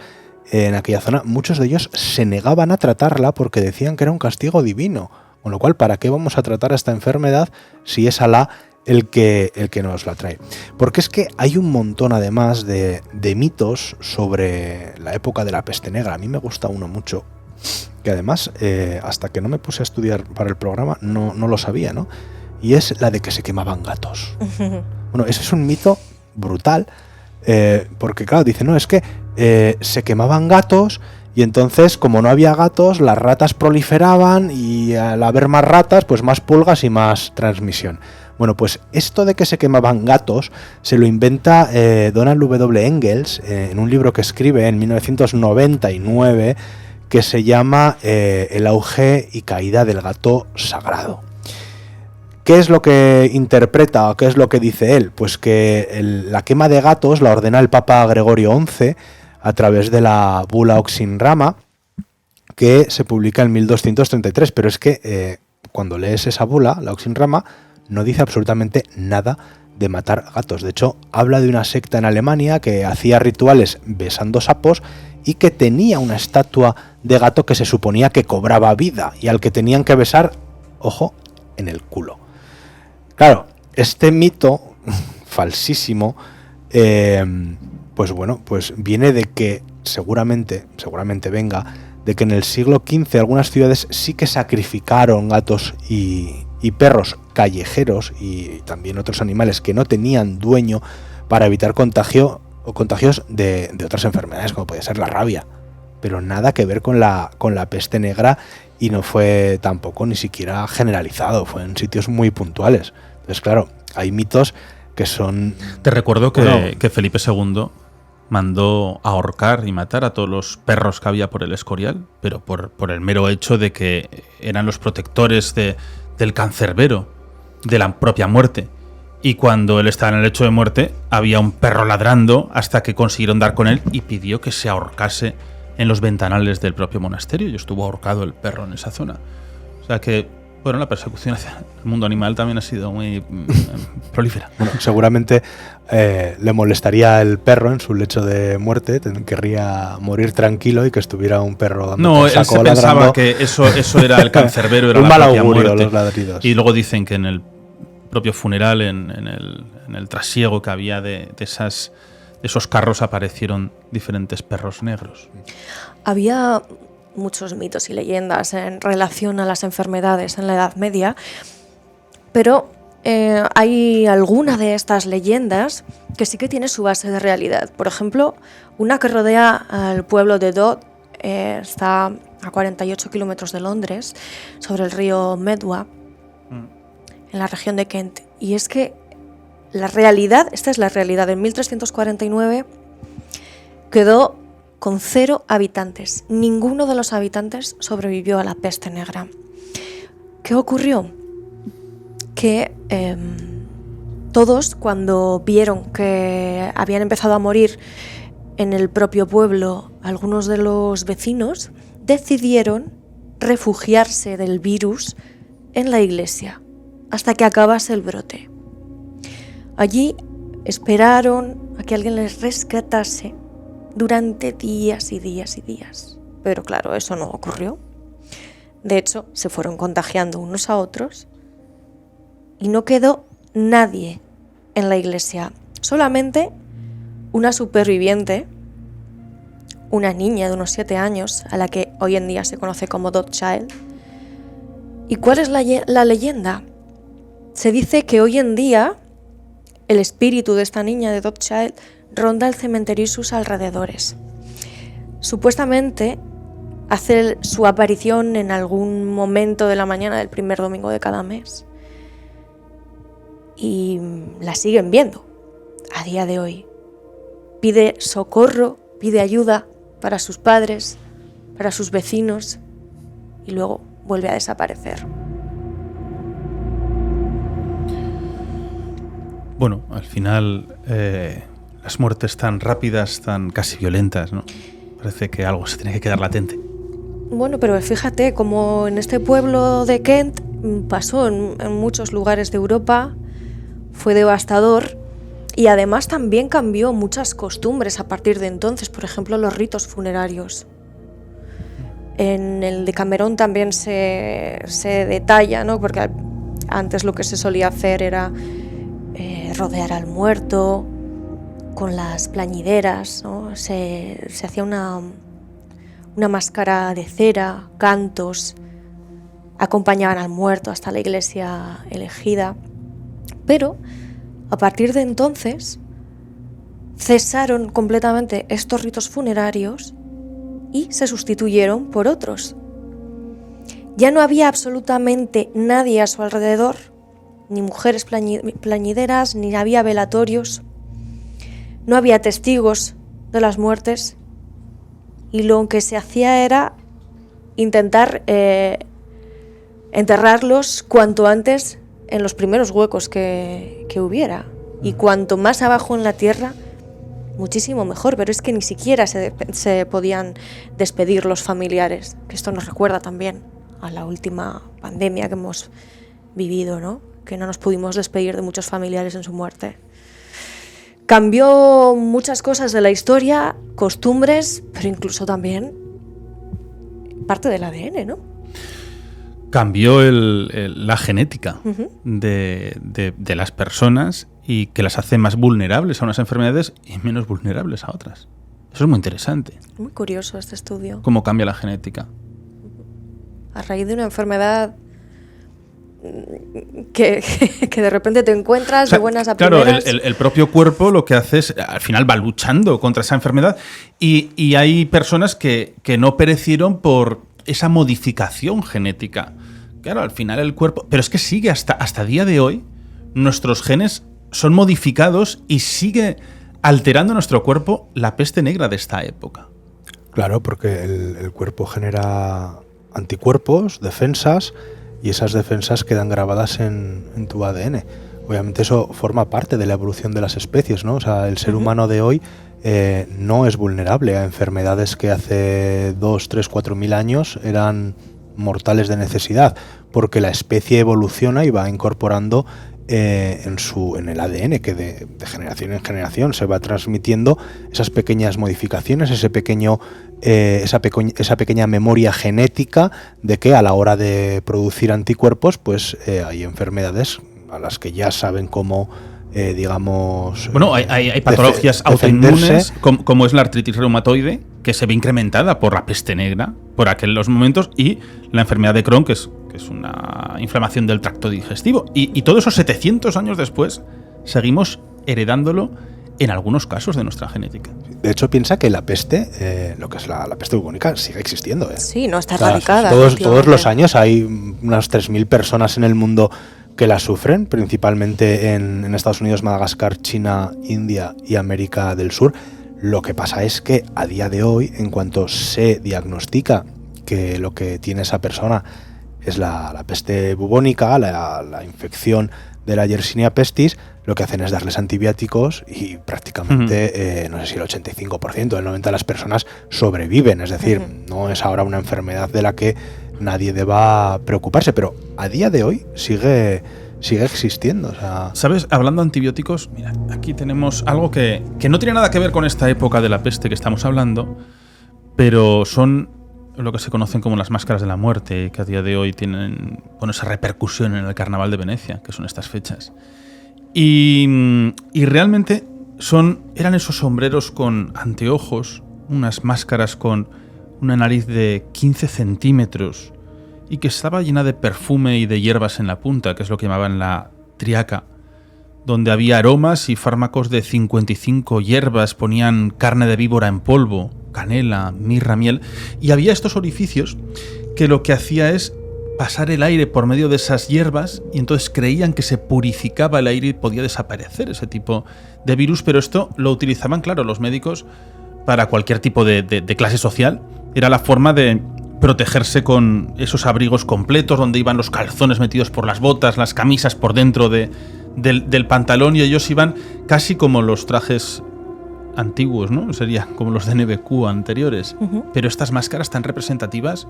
en aquella zona, muchos de ellos se negaban a tratarla porque decían que era un castigo divino, con lo cual, ¿para qué vamos a tratar esta enfermedad si es Alá el que nos la trae? Porque es que hay un montón además de mitos sobre la época de la peste negra. A mí me gusta uno mucho, que además hasta que no me puse a estudiar para el programa no lo sabía, ¿no? Y es la de que se quemaban gatos. Bueno, ese es un mito brutal, porque claro, dice, no, es que se quemaban gatos y entonces, como no había gatos, las ratas proliferaban y al haber más ratas, pues más pulgas y más transmisión. Bueno, pues esto de que se quemaban gatos se lo inventa Donald W. Engels en un libro que escribe en 1999 que se llama El auge y caída del gato sagrado. ¿Qué es lo que interpreta o qué es lo que dice él? Pues que la quema de gatos la ordena el Papa Gregorio XI a través de la bula Oxin Rama, que se publica en 1233, pero es que cuando lees esa bula, la Oxenframa, no dice absolutamente nada de matar gatos. De hecho, habla de una secta en Alemania que hacía rituales besando sapos y que tenía una estatua de gato que se suponía que cobraba vida y al que tenían que besar, ojo, en el culo. Claro, este mito falsísimo, pues viene de que seguramente venga de que en el siglo XV algunas ciudades sí que sacrificaron gatos y perros callejeros y también otros animales que no tenían dueño para evitar contagios de otras enfermedades, como podía ser la rabia, pero nada que ver con la peste negra, y no fue tampoco ni siquiera generalizado, fue en sitios muy puntuales. Entonces, claro, hay mitos que son... Te recuerdo que Felipe II mandó ahorcar y matar a todos los perros que había por el Escorial, pero por el mero hecho de que eran los protectores del cancerbero, de la propia muerte. Y cuando él estaba en el lecho de muerte, había un perro ladrando hasta que consiguieron dar con él y pidió que se ahorcase en los ventanales del propio monasterio, y estuvo ahorcado el perro en esa zona. O sea que, bueno, la persecución hacia el mundo animal también ha sido muy prolífera. Bueno, seguramente le molestaría el perro en su lecho de muerte, querría morir tranquilo y que estuviera un perro dando por saco, él se pensaba que eso era el cancerbero, era un la mal propia augurio, muerte. los ladridos. Y luego dicen que en el propio funeral, en el trasiego que había de esos carros, aparecieron diferentes perros negros. Había muchos mitos y leyendas en relación a las enfermedades en la Edad Media, pero hay alguna de estas leyendas que sí que tiene su base de realidad. Por ejemplo, una que rodea al pueblo de Dod, está a 48 kilómetros de Londres, sobre el río Medway, en la región de Kent. Y es que esta es la realidad. En 1349 quedó con 0 habitantes. Ninguno de los habitantes sobrevivió a la peste negra. ¿Qué ocurrió? Que todos, cuando vieron que habían empezado a morir en el propio pueblo algunos de los vecinos, decidieron refugiarse del virus en la iglesia hasta que acabase el brote. Allí esperaron a que alguien les rescatase durante días y días y días. Pero claro, eso no ocurrió. De hecho, se fueron contagiando unos a otros y no quedó nadie en la iglesia. Solamente una superviviente, una niña de unos 7 años, a la que hoy en día se conoce como Dog Child. ¿Y cuál es la leyenda? Se dice que hoy en día el espíritu de esta niña, de Dog Child, ronda el cementerio y sus alrededores. Supuestamente hace su aparición en algún momento de la mañana del primer domingo de cada mes. Y la siguen viendo a día de hoy. Pide socorro, pide ayuda para sus padres, para sus vecinos, y luego vuelve a desaparecer. Bueno, al final las muertes tan rápidas, tan casi violentas, ¿no? Parece que algo se tiene que quedar latente. Bueno, pero fíjate, como en este pueblo de Kent pasó en muchos lugares de Europa, fue devastador, y además también cambió muchas costumbres a partir de entonces, por ejemplo, los ritos funerarios. En el de Camerón también se detalla, ¿no? Porque antes lo que se solía hacer era rodear al muerto con las plañideras, ¿no? Se hacía una máscara de cera, cantos, acompañaban al muerto hasta la iglesia elegida. Pero a partir de entonces cesaron completamente estos ritos funerarios y se sustituyeron por otros. Ya no había absolutamente nadie a su alrededor, ni mujeres plañideras, ni había velatorios, no había testigos de las muertes, y lo que se hacía era intentar enterrarlos cuanto antes en los primeros huecos que hubiera, y cuanto más abajo en la tierra, muchísimo mejor. Pero es que ni siquiera se podían despedir los familiares, que esto nos recuerda también a la última pandemia que hemos vivido, ¿no? Que no nos pudimos despedir de muchos familiares en su muerte. Cambió muchas cosas de la historia, costumbres, pero incluso también parte del ADN, ¿no? Cambió la genética de las personas y que las hace más vulnerables a unas enfermedades y menos vulnerables a otras. Eso es muy interesante. Muy curioso este estudio. Cómo cambia la genética. A raíz de una enfermedad que de repente te encuentras, o sea, de buenas a primeras. Claro, el propio cuerpo lo que hace es, al final va luchando contra esa enfermedad y hay personas que no perecieron por esa modificación genética. Claro, al final el cuerpo... Pero es que sigue hasta día de hoy, nuestros genes son modificados y sigue alterando nuestro cuerpo la peste negra de esta época. Claro, porque el cuerpo genera anticuerpos, defensas, y esas defensas quedan grabadas en tu ADN. Obviamente eso forma parte de la evolución de las especies, ¿no? O sea, el ser humano de hoy no es vulnerable a enfermedades que hace 2, 3, 4 mil años eran mortales de necesidad, porque la especie evoluciona y va incorporando en el ADN, que de generación en generación se va transmitiendo esas pequeñas modificaciones, esa pequeña memoria genética de que a la hora de producir anticuerpos, pues hay enfermedades a las que ya saben cómo, digamos... Bueno, hay patologías autoinmunes, como es la artritis reumatoide, que se ve incrementada por la peste negra, por aquellos momentos, y la enfermedad de Crohn, que es una inflamación del tracto digestivo. Y todos esos 700 años después, seguimos heredándolo en algunos casos de nuestra genética. De hecho, piensa que la peste, lo que es la peste bubónica, sigue existiendo. Sí, no está erradicada. Todos los años hay unas 3.000 personas en el mundo que la sufren, principalmente en Estados Unidos, Madagascar, China, India y América del Sur. Lo que pasa es que a día de hoy, en cuanto se diagnostica que lo que tiene esa persona es la peste bubónica, la infección de la Yersinia pestis, lo que hacen es darles antibióticos y prácticamente, no sé si el 85%, el 90% de las personas sobreviven. Es decir, no es ahora una enfermedad de la que nadie deba preocuparse, pero a día de hoy sigue existiendo. O sea... ¿Sabes? Hablando de antibióticos, mira, aquí tenemos algo que no tiene nada que ver con esta época de la peste que estamos hablando, pero son lo que se conocen como las máscaras de la muerte, que a día de hoy tienen esa repercusión en el Carnaval de Venecia, que son estas fechas. Y realmente eran esos sombreros con anteojos, unas máscaras con una nariz de 15 centímetros y que estaba llena de perfume y de hierbas en la punta, que es lo que llamaban la triaca, donde había aromas y fármacos de 55 hierbas, ponían carne de víbora en polvo, canela, mirra, miel, y había estos orificios que lo que hacía es pasar el aire por medio de esas hierbas y entonces creían que se purificaba el aire y podía desaparecer ese tipo de virus, pero esto lo utilizaban, claro, los médicos para cualquier tipo de clase social. Era la forma de protegerse con esos abrigos completos donde iban los calzones metidos por las botas, las camisas por dentro del pantalón, y ellos iban casi como los trajes antiguos, ¿no? Sería como los de NBQ anteriores. Pero estas máscaras tan representativas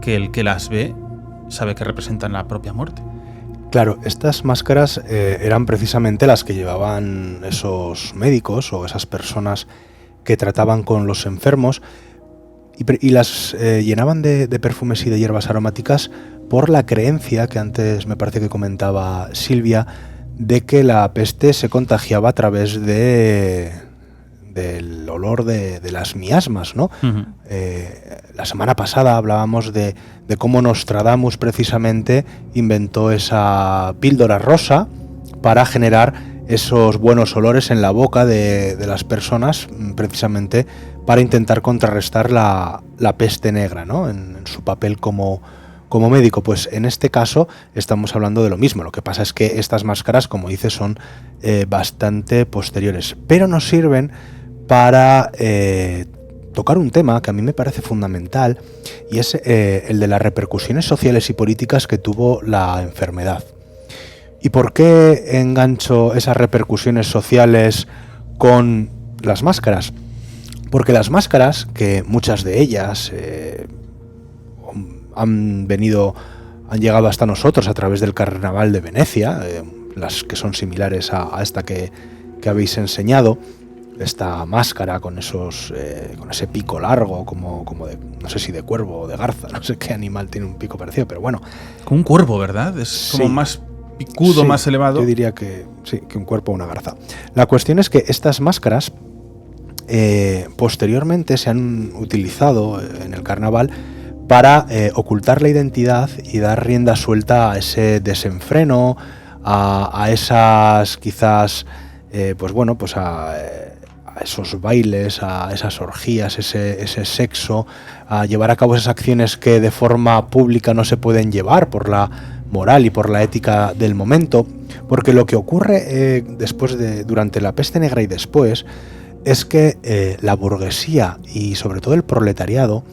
que el que las ve sabe que representan la propia muerte. Claro, estas máscaras eran precisamente las que llevaban esos médicos o esas personas que trataban con los enfermos y las llenaban de perfumes y de hierbas aromáticas por la creencia, que antes me parece que comentaba Silvia, de que la peste se contagiaba a través del olor de las miasmas, ¿no? La semana pasada hablábamos de cómo Nostradamus precisamente inventó esa píldora rosa para generar esos buenos olores en la boca de las personas, precisamente para intentar contrarrestar la peste negra, ¿no? En su papel como médico. Pues en este caso estamos hablando de lo mismo. Lo que pasa es que estas máscaras, como dices, son bastante posteriores, pero nos sirven para tocar un tema que a mí me parece fundamental, y es el de las repercusiones sociales y políticas que tuvo la enfermedad. ¿Y por qué engancho esas repercusiones sociales con las máscaras? Porque las máscaras, que muchas de ellas han llegado hasta nosotros a través del Carnaval de Venecia, las que son similares a esta que habéis enseñado, esta máscara con con ese pico largo, como de, no sé si de cuervo o de garza, no sé qué animal tiene un pico parecido, pero bueno. Como un cuervo, ¿verdad? Es como más picudo, sí, más elevado. Yo diría que sí, que un cuerpo o una garza. La cuestión es que estas máscaras posteriormente se han utilizado en el carnaval para ocultar la identidad y dar rienda suelta a ese desenfreno, a esas quizás, a esos bailes, a esas orgías, ese sexo, a llevar a cabo esas acciones que de forma pública no se pueden llevar por la moral y por la ética del momento, porque lo que ocurre durante la peste negra y después es que la burguesía y sobre todo el proletariado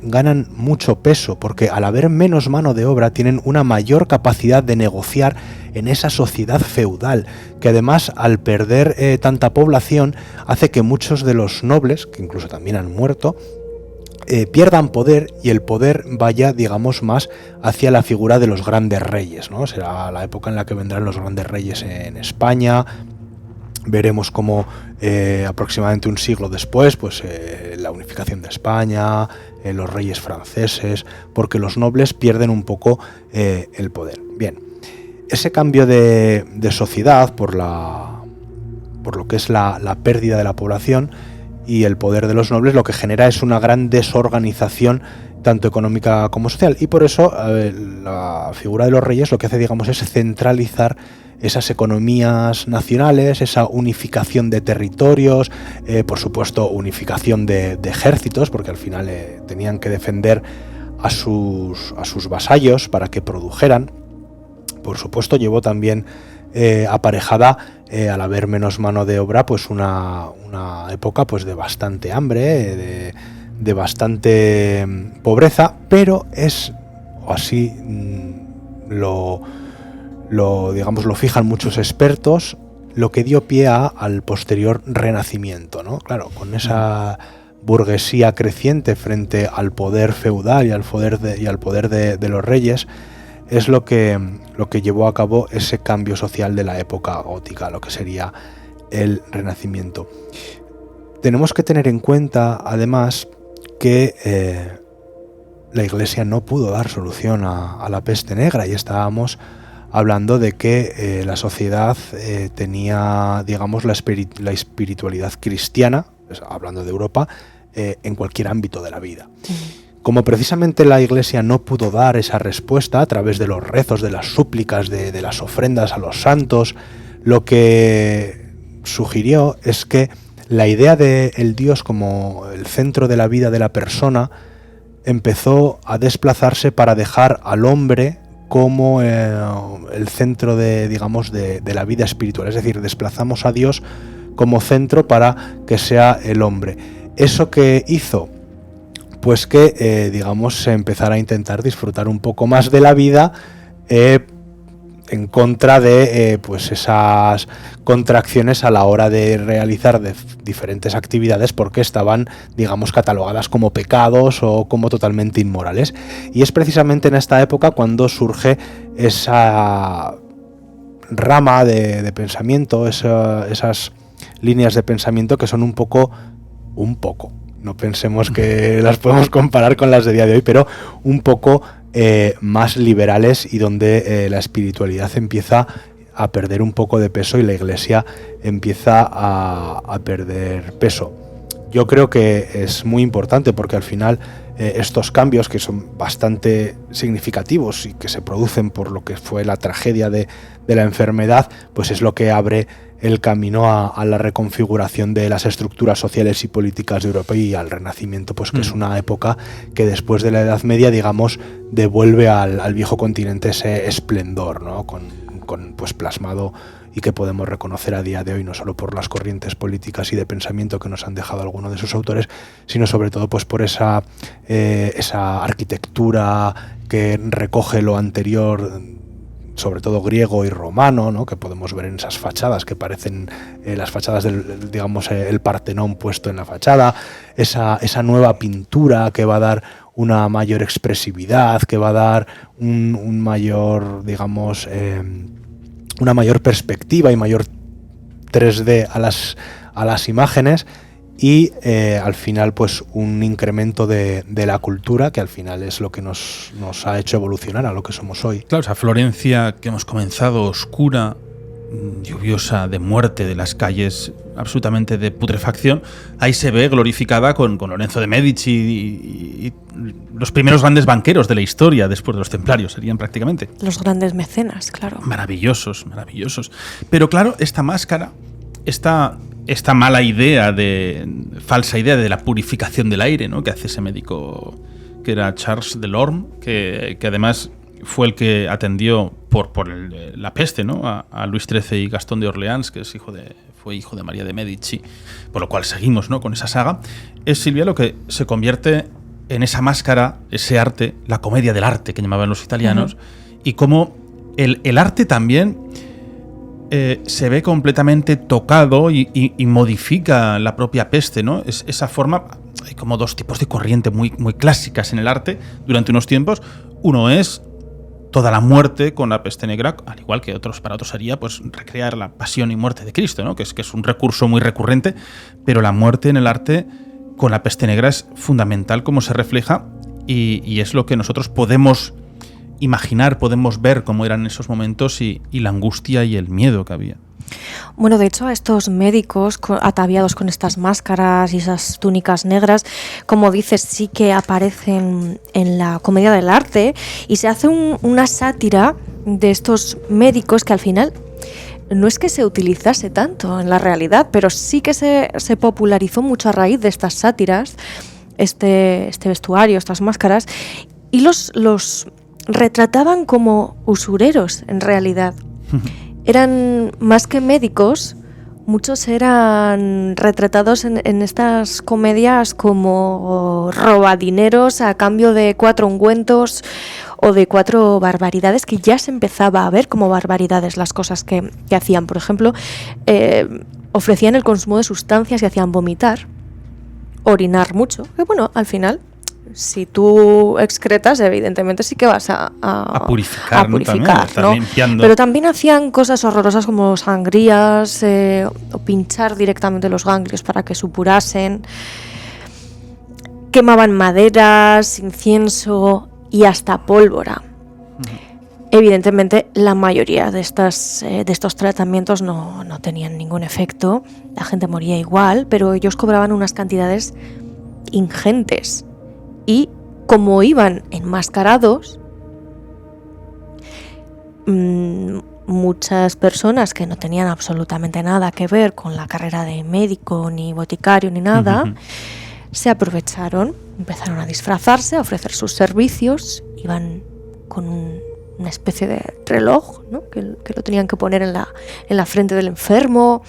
ganan mucho peso, porque al haber menos mano de obra tienen una mayor capacidad de negociar en esa sociedad feudal, que además al perder tanta población hace que muchos de los nobles, que incluso también han muerto, pierdan poder, y el poder vaya, digamos, más hacia la figura de los grandes reyes, ¿no? Será la época en la que vendrán los grandes reyes en España. Veremos cómo aproximadamente un siglo después, pues la unificación de España, los reyes franceses, porque los nobles pierden un poco el poder. Bien, ese cambio de sociedad por lo que es la pérdida de la población y el poder de los nobles, lo que genera es una gran desorganización tanto económica como social, y por eso la figura de los reyes lo que hace, digamos, es centralizar esas economías nacionales, esa unificación de territorios, por supuesto unificación de ejércitos, porque al final tenían que defender a sus vasallos para que produjeran. Por supuesto llevó también aparejada, al haber menos mano de obra, pues una época pues de bastante hambre, de bastante pobreza, pero es así lo fijan muchos expertos, lo que dio pie al posterior Renacimiento, ¿no? Claro, con esa burguesía creciente frente al poder feudal y al poder de los reyes, es lo que llevó a cabo ese cambio social de la época gótica, lo que sería el Renacimiento. Tenemos que tener en cuenta, además, que la Iglesia no pudo dar solución a la peste negra, y estábamos hablando de que la sociedad tenía, digamos, la espiritualidad cristiana, hablando de Europa, en cualquier ámbito de la vida. Como precisamente la Iglesia no pudo dar esa respuesta a través de los rezos, de las súplicas, de las ofrendas a los santos, lo que sugirió es que la idea del Dios como el centro de la vida de la persona empezó a desplazarse para dejar al hombre como el centro de la vida espiritual. Es decir, desplazamos a Dios como centro para que sea el hombre. ¿Eso qué hizo? Pues que, se empezara a intentar disfrutar un poco más de la vida, en contra de pues esas contracciones a la hora de realizar diferentes actividades, porque estaban, catalogadas como pecados o como totalmente inmorales. Y es precisamente en esta época cuando surge esa rama de pensamiento, esas líneas de pensamiento que son un poco, no pensemos que las podemos comparar con las de día de hoy, pero un poco más liberales, y donde la espiritualidad empieza a perder un poco de peso y la Iglesia empieza a perder peso. Yo creo que es muy importante, porque al final estos cambios, que son bastante significativos y que se producen por lo que fue la tragedia de la enfermedad, pues es lo que abre el camino a la reconfiguración de las estructuras sociales y políticas de Europa, y al Renacimiento, pues que es una época que después de la Edad Media, devuelve al viejo continente ese esplendor, ¿no? Con pues plasmado, y que podemos reconocer a día de hoy, no solo por las corrientes políticas y de pensamiento que nos han dejado algunos de sus autores, sino sobre todo pues por esa arquitectura que recoge lo anterior, sobre todo griego y romano, ¿no? Que podemos ver en esas fachadas que parecen las fachadas del, digamos, el Partenón puesto en la fachada, esa nueva pintura que va a dar una mayor expresividad, que va a dar un mayor, digamos, una mayor perspectiva y mayor 3D a las imágenes, y al final pues un incremento de la cultura, que al final es lo que nos ha hecho evolucionar a lo que somos hoy. Claro, esa Florencia que hemos comenzado oscura, lluviosa, de muerte, de las calles absolutamente de putrefacción, ahí se ve glorificada con Lorenzo de Medici y los primeros grandes banqueros de la historia después de los templarios, serían prácticamente. Los grandes mecenas, claro. Maravillosos, maravillosos. Pero claro, esta máscara, esta mala idea, falsa idea de la purificación del aire, ¿no?, que hace ese médico que era Charles Delorme, que además fue el que atendió por la peste, ¿no?, a Luis XIII y Gastón de Orleans, que fue hijo de María de Medici, por lo cual seguimos, ¿no?, con esa saga. Es, Silvia, lo que se convierte en esa máscara, ese arte, la comedia del arte que llamaban los italianos, y cómo el arte también se ve completamente tocado y modifica la propia peste, ¿no? Esa forma. Hay como dos tipos de corriente muy, muy clásicas en el arte durante unos tiempos. Uno es toda la muerte con la peste negra, al igual que para otros sería pues recrear la pasión y muerte de Cristo, ¿no?, que es un recurso muy recurrente, pero la muerte en el arte con la peste negra es fundamental, como se refleja, y es lo que nosotros podemos imaginar, podemos ver cómo eran esos momentos y la angustia y el miedo que había. Bueno, de hecho, a estos médicos ataviados con estas máscaras y esas túnicas negras, como dices, sí que aparecen en la comedia del arte, y se hace una sátira de estos médicos que al final no es que se utilizase tanto en la realidad, pero sí que se popularizó mucho a raíz de estas sátiras, este vestuario, estas máscaras, y los retrataban como usureros en realidad. Eran más que médicos, muchos eran retratados en estas comedias como robadineros a cambio de 4 ungüentos o de 4 barbaridades, que ya se empezaba a ver como barbaridades las cosas que hacían. Por ejemplo, ofrecían el consumo de sustancias y hacían vomitar, orinar mucho, que bueno, al final, si tú excretas, evidentemente sí que vas a purificar, ¿no? ¿no? Limpiando. Pero también hacían cosas horrorosas como sangrías, o pinchar directamente los ganglios para que supurasen. Quemaban maderas, incienso y hasta pólvora. Evidentemente, la mayoría de estos tratamientos no tenían ningún efecto. La gente moría igual, pero ellos cobraban unas cantidades ingentes. Y como iban enmascarados, muchas personas que no tenían absolutamente nada que ver con la carrera de médico, ni boticario, ni nada, se aprovecharon, empezaron a disfrazarse, a ofrecer sus servicios, iban con una especie de reloj, ¿no?, que lo tenían que poner en la frente del enfermo.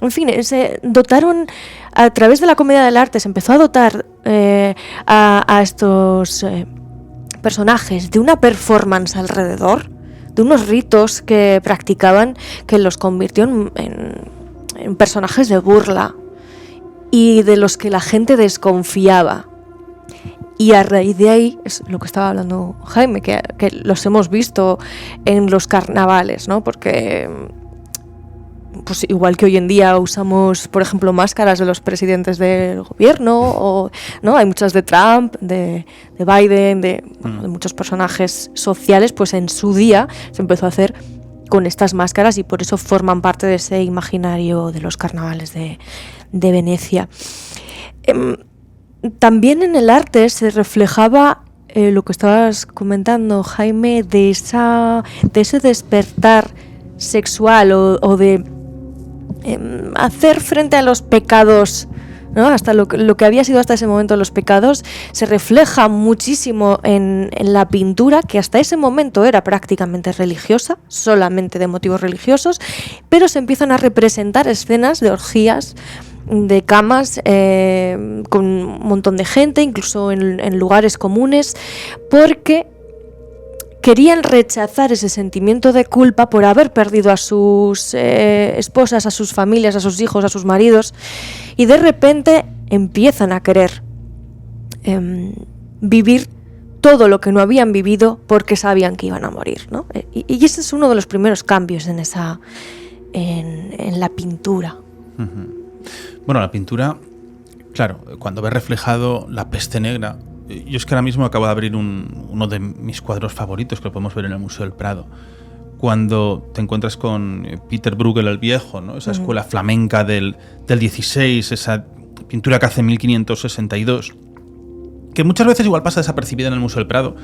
En fin, se dotaron, a través de la comedia del arte, se empezó a dotar a estos personajes de una performance alrededor, de unos ritos que practicaban, que los convirtió en personajes de burla y de los que la gente desconfiaba. Y a raíz de ahí, es lo que estaba hablando Jaime, que los hemos visto en los carnavales, ¿no? Porque pues igual que hoy en día usamos, por ejemplo, máscaras de los presidentes del gobierno, ¿no? Hay muchas de Trump, de Biden, de muchos personajes sociales, pues en su día se empezó a hacer con estas máscaras y por eso forman parte de ese imaginario de los carnavales de Venecia. También en el arte se reflejaba lo que estabas comentando, Jaime, de ese despertar sexual o de hacer frente a los pecados, ¿no? Hasta lo que había sido hasta ese momento los pecados se refleja muchísimo en la pintura, que hasta ese momento era prácticamente religiosa, solamente de motivos religiosos, pero se empiezan a representar escenas de orgías, de camas con un montón de gente, incluso en lugares comunes, porque querían rechazar ese sentimiento de culpa por haber perdido a sus esposas, a sus familias, a sus hijos, a sus maridos, y de repente empiezan a querer vivir todo lo que no habían vivido porque sabían que iban a morir, ¿no? Y ese es uno de los primeros cambios en la pintura. Uh-huh. Bueno, la pintura, claro, cuando ves reflejado la peste negra. Yo es que ahora mismo acabo de abrir uno de mis cuadros favoritos, que lo podemos ver en el Museo del Prado. Cuando te encuentras con Peter Bruegel el Viejo, ¿no? Esa escuela flamenca del 16, esa pintura que hace en 1562, que muchas veces igual pasa desapercibida en el Museo del Prado,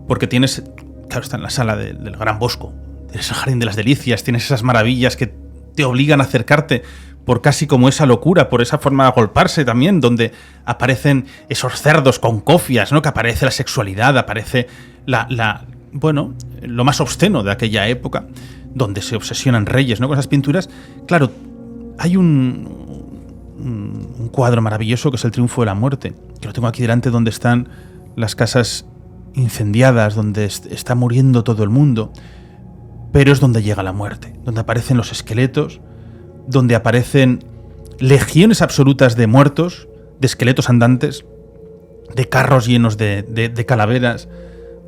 porque tienes, claro, está en la sala del Gran Bosco, tienes el Jardín de las Delicias, tienes esas maravillas que te obligan a acercarte por casi como esa locura, por esa forma de agolparse también, donde aparecen esos cerdos con cofias, ¿no? Que aparece la sexualidad, aparece lo más obsceno de aquella época, donde se obsesionan reyes, ¿no? Con esas pinturas. Claro, hay un cuadro maravilloso que es El Triunfo de la Muerte, que lo tengo aquí delante, donde están las casas incendiadas, donde está muriendo todo el mundo, pero es donde llega la muerte, donde aparecen los esqueletos, donde aparecen legiones absolutas de muertos, de esqueletos andantes, de carros llenos de calaveras,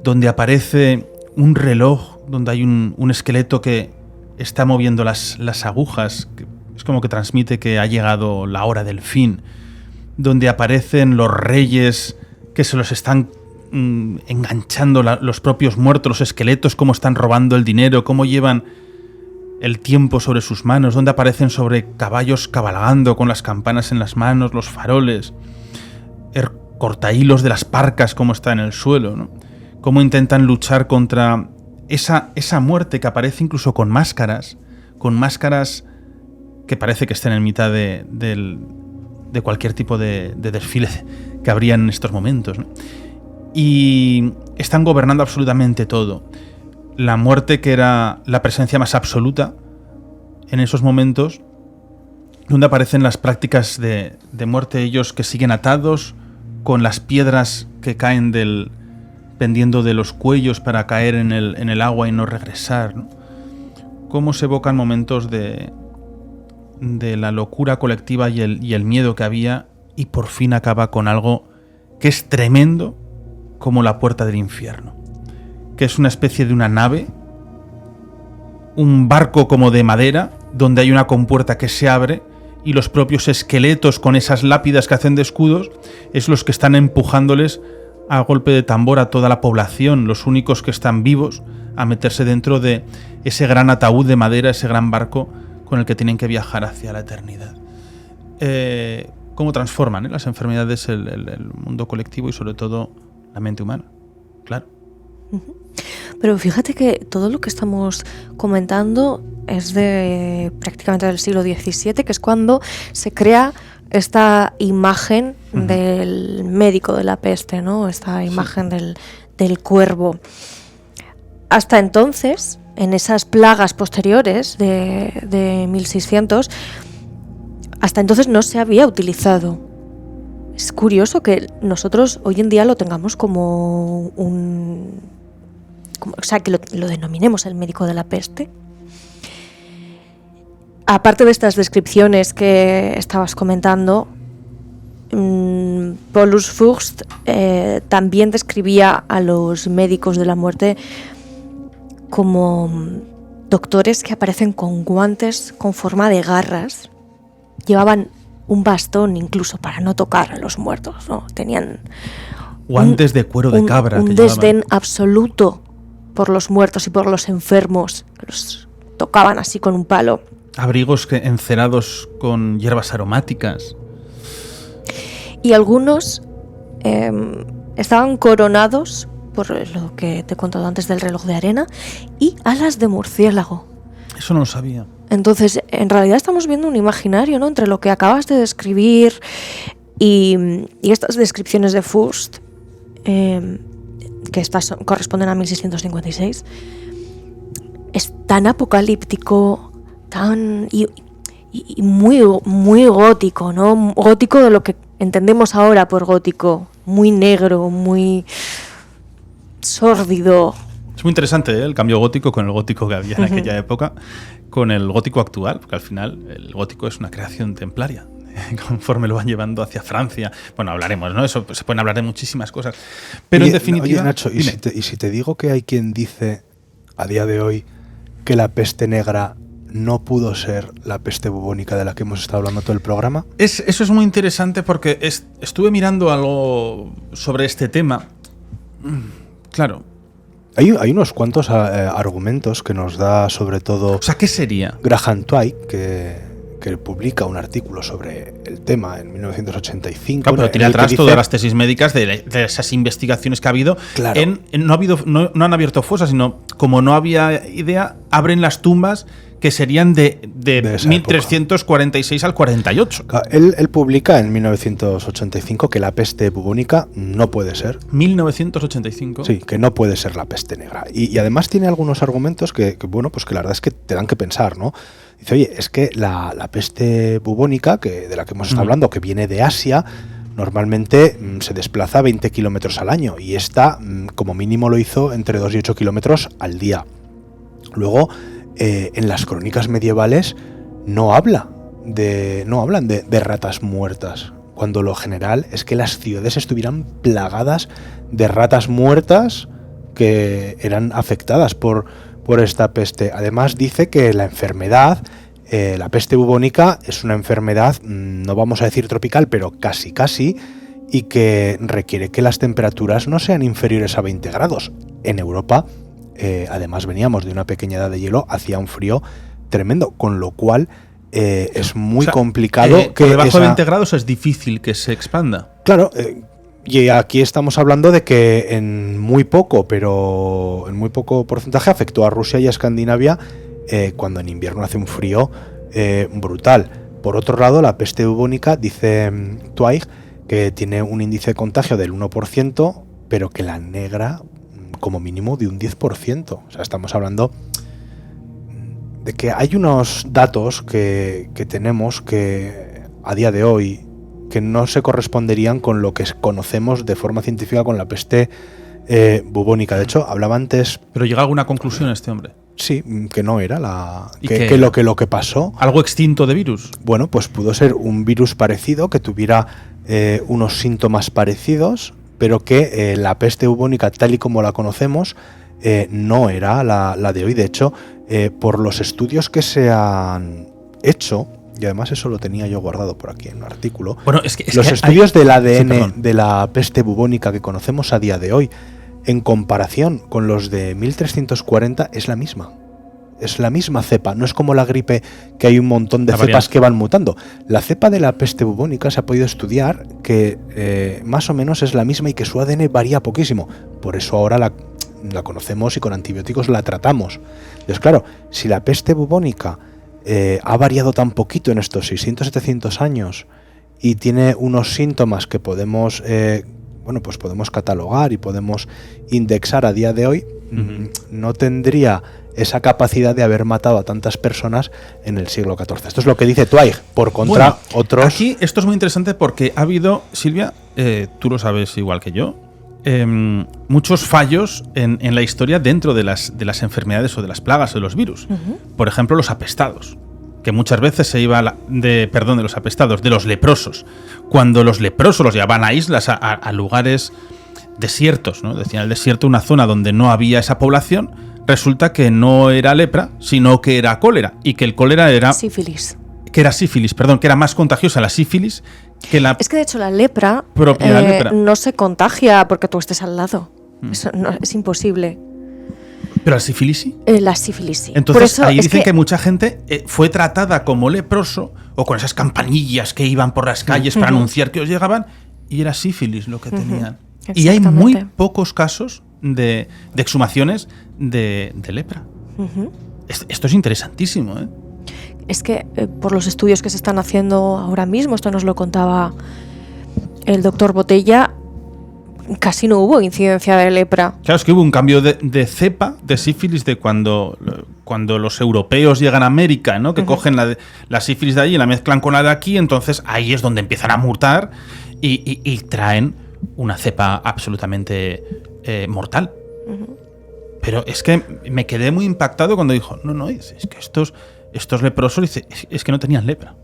donde aparece un reloj, donde hay un esqueleto que está moviendo las agujas, que es como que transmite que ha llegado la hora del fin, donde aparecen los reyes que se los están enganchando los propios muertos, los esqueletos, cómo están robando el dinero, cómo llevan el tiempo sobre sus manos, donde aparecen sobre caballos cabalgando con las campanas en las manos, los faroles, el cortahilos de las parcas como está en el suelo, ¿no? Cómo intentan luchar contra esa muerte que aparece incluso con máscaras que parece que estén en mitad de cualquier tipo de desfile que habría en estos momentos, ¿no? Y están gobernando absolutamente todo. La muerte, que era la presencia más absoluta en esos momentos, donde aparecen las prácticas de muerte, ellos que siguen atados con las piedras que caen pendiendo de los cuellos para caer en el agua y no regresar, ¿no? Cómo se evocan momentos de la locura colectiva y el miedo que había, y por fin acaba con algo que es tremendo como la puerta del infierno, que es una especie de una nave, un barco como de madera, donde hay una compuerta que se abre y los propios esqueletos con esas lápidas que hacen de escudos es los que están empujándoles a golpe de tambor a toda la población, los únicos que están vivos, a meterse dentro de ese gran ataúd de madera, ese gran barco con el que tienen que viajar hacia la eternidad. Cómo transforman las enfermedades el mundo colectivo y sobre todo la mente humana, claro. Pero fíjate que todo lo que estamos comentando es de prácticamente del siglo XVII, que es cuando se crea esta imagen del médico de la peste, ¿no? Esta imagen del cuervo. Hasta entonces, en esas plagas posteriores de 1600, hasta entonces no se había utilizado. Es curioso que nosotros hoy en día lo tengamos como o sea, que lo denominemos el médico de la peste. Aparte de estas descripciones que estabas comentando, Paulus Fuchs también describía a los médicos de la muerte como doctores que aparecen con guantes con forma de garras. Llevaban un bastón incluso para no tocar a los muertos, ¿no? Tenían guantes de cuero de cabra. Un desdén absoluto por los muertos y por los enfermos. Los tocaban así con un palo. Abrigos encerados con hierbas aromáticas. Y algunos estaban coronados por lo que te he contado antes del reloj de arena y alas de murciélago. Eso no lo sabía. Entonces, en realidad estamos viendo un imaginario, ¿no?, entre lo que acabas de describir y estas descripciones de Fuchs, que estas corresponden a 1656. Es tan apocalíptico, y muy, muy gótico, ¿no? Gótico de lo que entendemos ahora por gótico, muy negro, muy sórdido, Es muy interesante, ¿eh? El cambio gótico con el gótico que había en aquella época, con el gótico actual, porque al final el gótico es una creación templaria, conforme lo van llevando hacia Francia. Bueno, hablaremos, ¿no? Eso se pueden hablar de muchísimas cosas. Pero en definitiva... Oye, Nacho, ¿y si te digo que hay quien dice a día de hoy que la peste negra no pudo ser la peste bubónica de la que hemos estado hablando todo el programa? Eso es muy interesante porque estuve mirando algo sobre este tema. Claro. Hay unos cuantos argumentos que nos da sobre todo... O sea, ¿qué sería? Graham Twigg, que publica un artículo sobre el tema en 1985. Claro, pero tiene atrás todas las tesis médicas de esas investigaciones que ha habido. Claro. No han abierto fosas, sino como no había idea, abren las tumbas que serían de 1346 al 48. Él publica en 1985 que la peste bubónica no puede ser. 1985. Sí, que no puede ser la peste negra. Y además tiene algunos argumentos que bueno, pues que la verdad es que te dan que pensar, ¿no? Dice, oye, es que la peste bubónica, de la que hemos estado hablando, que viene de Asia, normalmente se desplaza 20 kilómetros al año, y esta, como mínimo, lo hizo entre 2 y 8 kilómetros al día. Luego, en las crónicas medievales no hablan de ratas muertas, cuando lo general es que las ciudades estuvieran plagadas de ratas muertas que eran afectadas por esta peste. Además dice que la enfermedad, la peste bubónica, es una enfermedad, no vamos a decir tropical, pero casi, y que requiere que las temperaturas no sean inferiores a 20 grados. En Europa, además veníamos de una pequeña edad de hielo, hacía un frío tremendo, con lo cual es muy complicado que... Por debajo de 20 grados es difícil que se expanda. Claro, y aquí estamos hablando de que en muy poco porcentaje afectó a Rusia y a Escandinavia, cuando en invierno hace un frío brutal. Por otro lado, la peste bubónica, dice Twigg, que tiene un índice de contagio del 1%, pero que la negra como mínimo de un 10%. O sea, estamos hablando de que hay unos datos que tenemos que a día de hoy que no se corresponderían con lo que conocemos de forma científica con la peste bubónica. De hecho, hablaba antes... ¿Pero llega a alguna conclusión este hombre? Sí, que no era lo que pasó. ¿Algo extinto de virus? Bueno, pues pudo ser un virus parecido, que tuviera unos síntomas parecidos, pero que la peste bubónica, tal y como la conocemos, no era la de hoy. De hecho, por los estudios que se han hecho, y además eso lo tenía yo guardado por aquí en un artículo, bueno, los estudios del ADN de la peste bubónica que conocemos a día de hoy, en comparación con los de 1340, es la misma. Es la misma cepa, no es como la gripe, que hay un montón de cepas que van mutando. La cepa de la peste bubónica se ha podido estudiar que más o menos es la misma y que su ADN varía poquísimo. Por eso ahora la conocemos y con antibióticos la tratamos. Entonces, claro, si la peste bubónica ha variado tan poquito en estos 600-700 años y tiene unos síntomas que podemos podemos catalogar y podemos indexar a día de hoy, no tendría esa capacidad de haber matado a tantas personas en el siglo XIV. Esto es lo que dice Twigg. Por contra, otros... Aquí esto es muy interesante porque ha habido, Silvia, tú lo sabes igual que yo, muchos fallos en la historia dentro de las enfermedades o de las plagas o de los virus. Por ejemplo, los apestados, que muchas veces se iba de los apestados, de los leprosos. Cuando los leprosos los llevaban a islas, a lugares desiertos, ¿no? Decían el desierto, una zona donde no había esa población, resulta que no era lepra, sino que era cólera, y que el cólera era... sífilis. Que era más contagiosa la sífilis que la... Es que de hecho la lepra, lepra no se contagia porque tú estés al lado. Eso no, es imposible. ¿Pero la sífilis sí? La sífilis sí. Entonces ahí dicen que mucha gente fue tratada como leproso o con esas campanillas que iban por las calles para anunciar que os llegaban, y era sífilis lo que tenían. Y hay muy pocos casos de exhumaciones de lepra. Esto es interesantísimo, ¿eh? Es que por los estudios que se están haciendo ahora mismo, esto nos lo contaba el doctor Botella, casi no hubo incidencia de lepra. Claro, es que hubo un cambio de cepa de sífilis de cuando los europeos llegan a América, ¿no? Que cogen la sífilis de allí y la mezclan con la de aquí, entonces ahí es donde empiezan a mutar y traen una cepa absolutamente mortal. Pero es que me quedé muy impactado cuando dijo, no, es que estos leprosos, dice, es que no tenían lepra.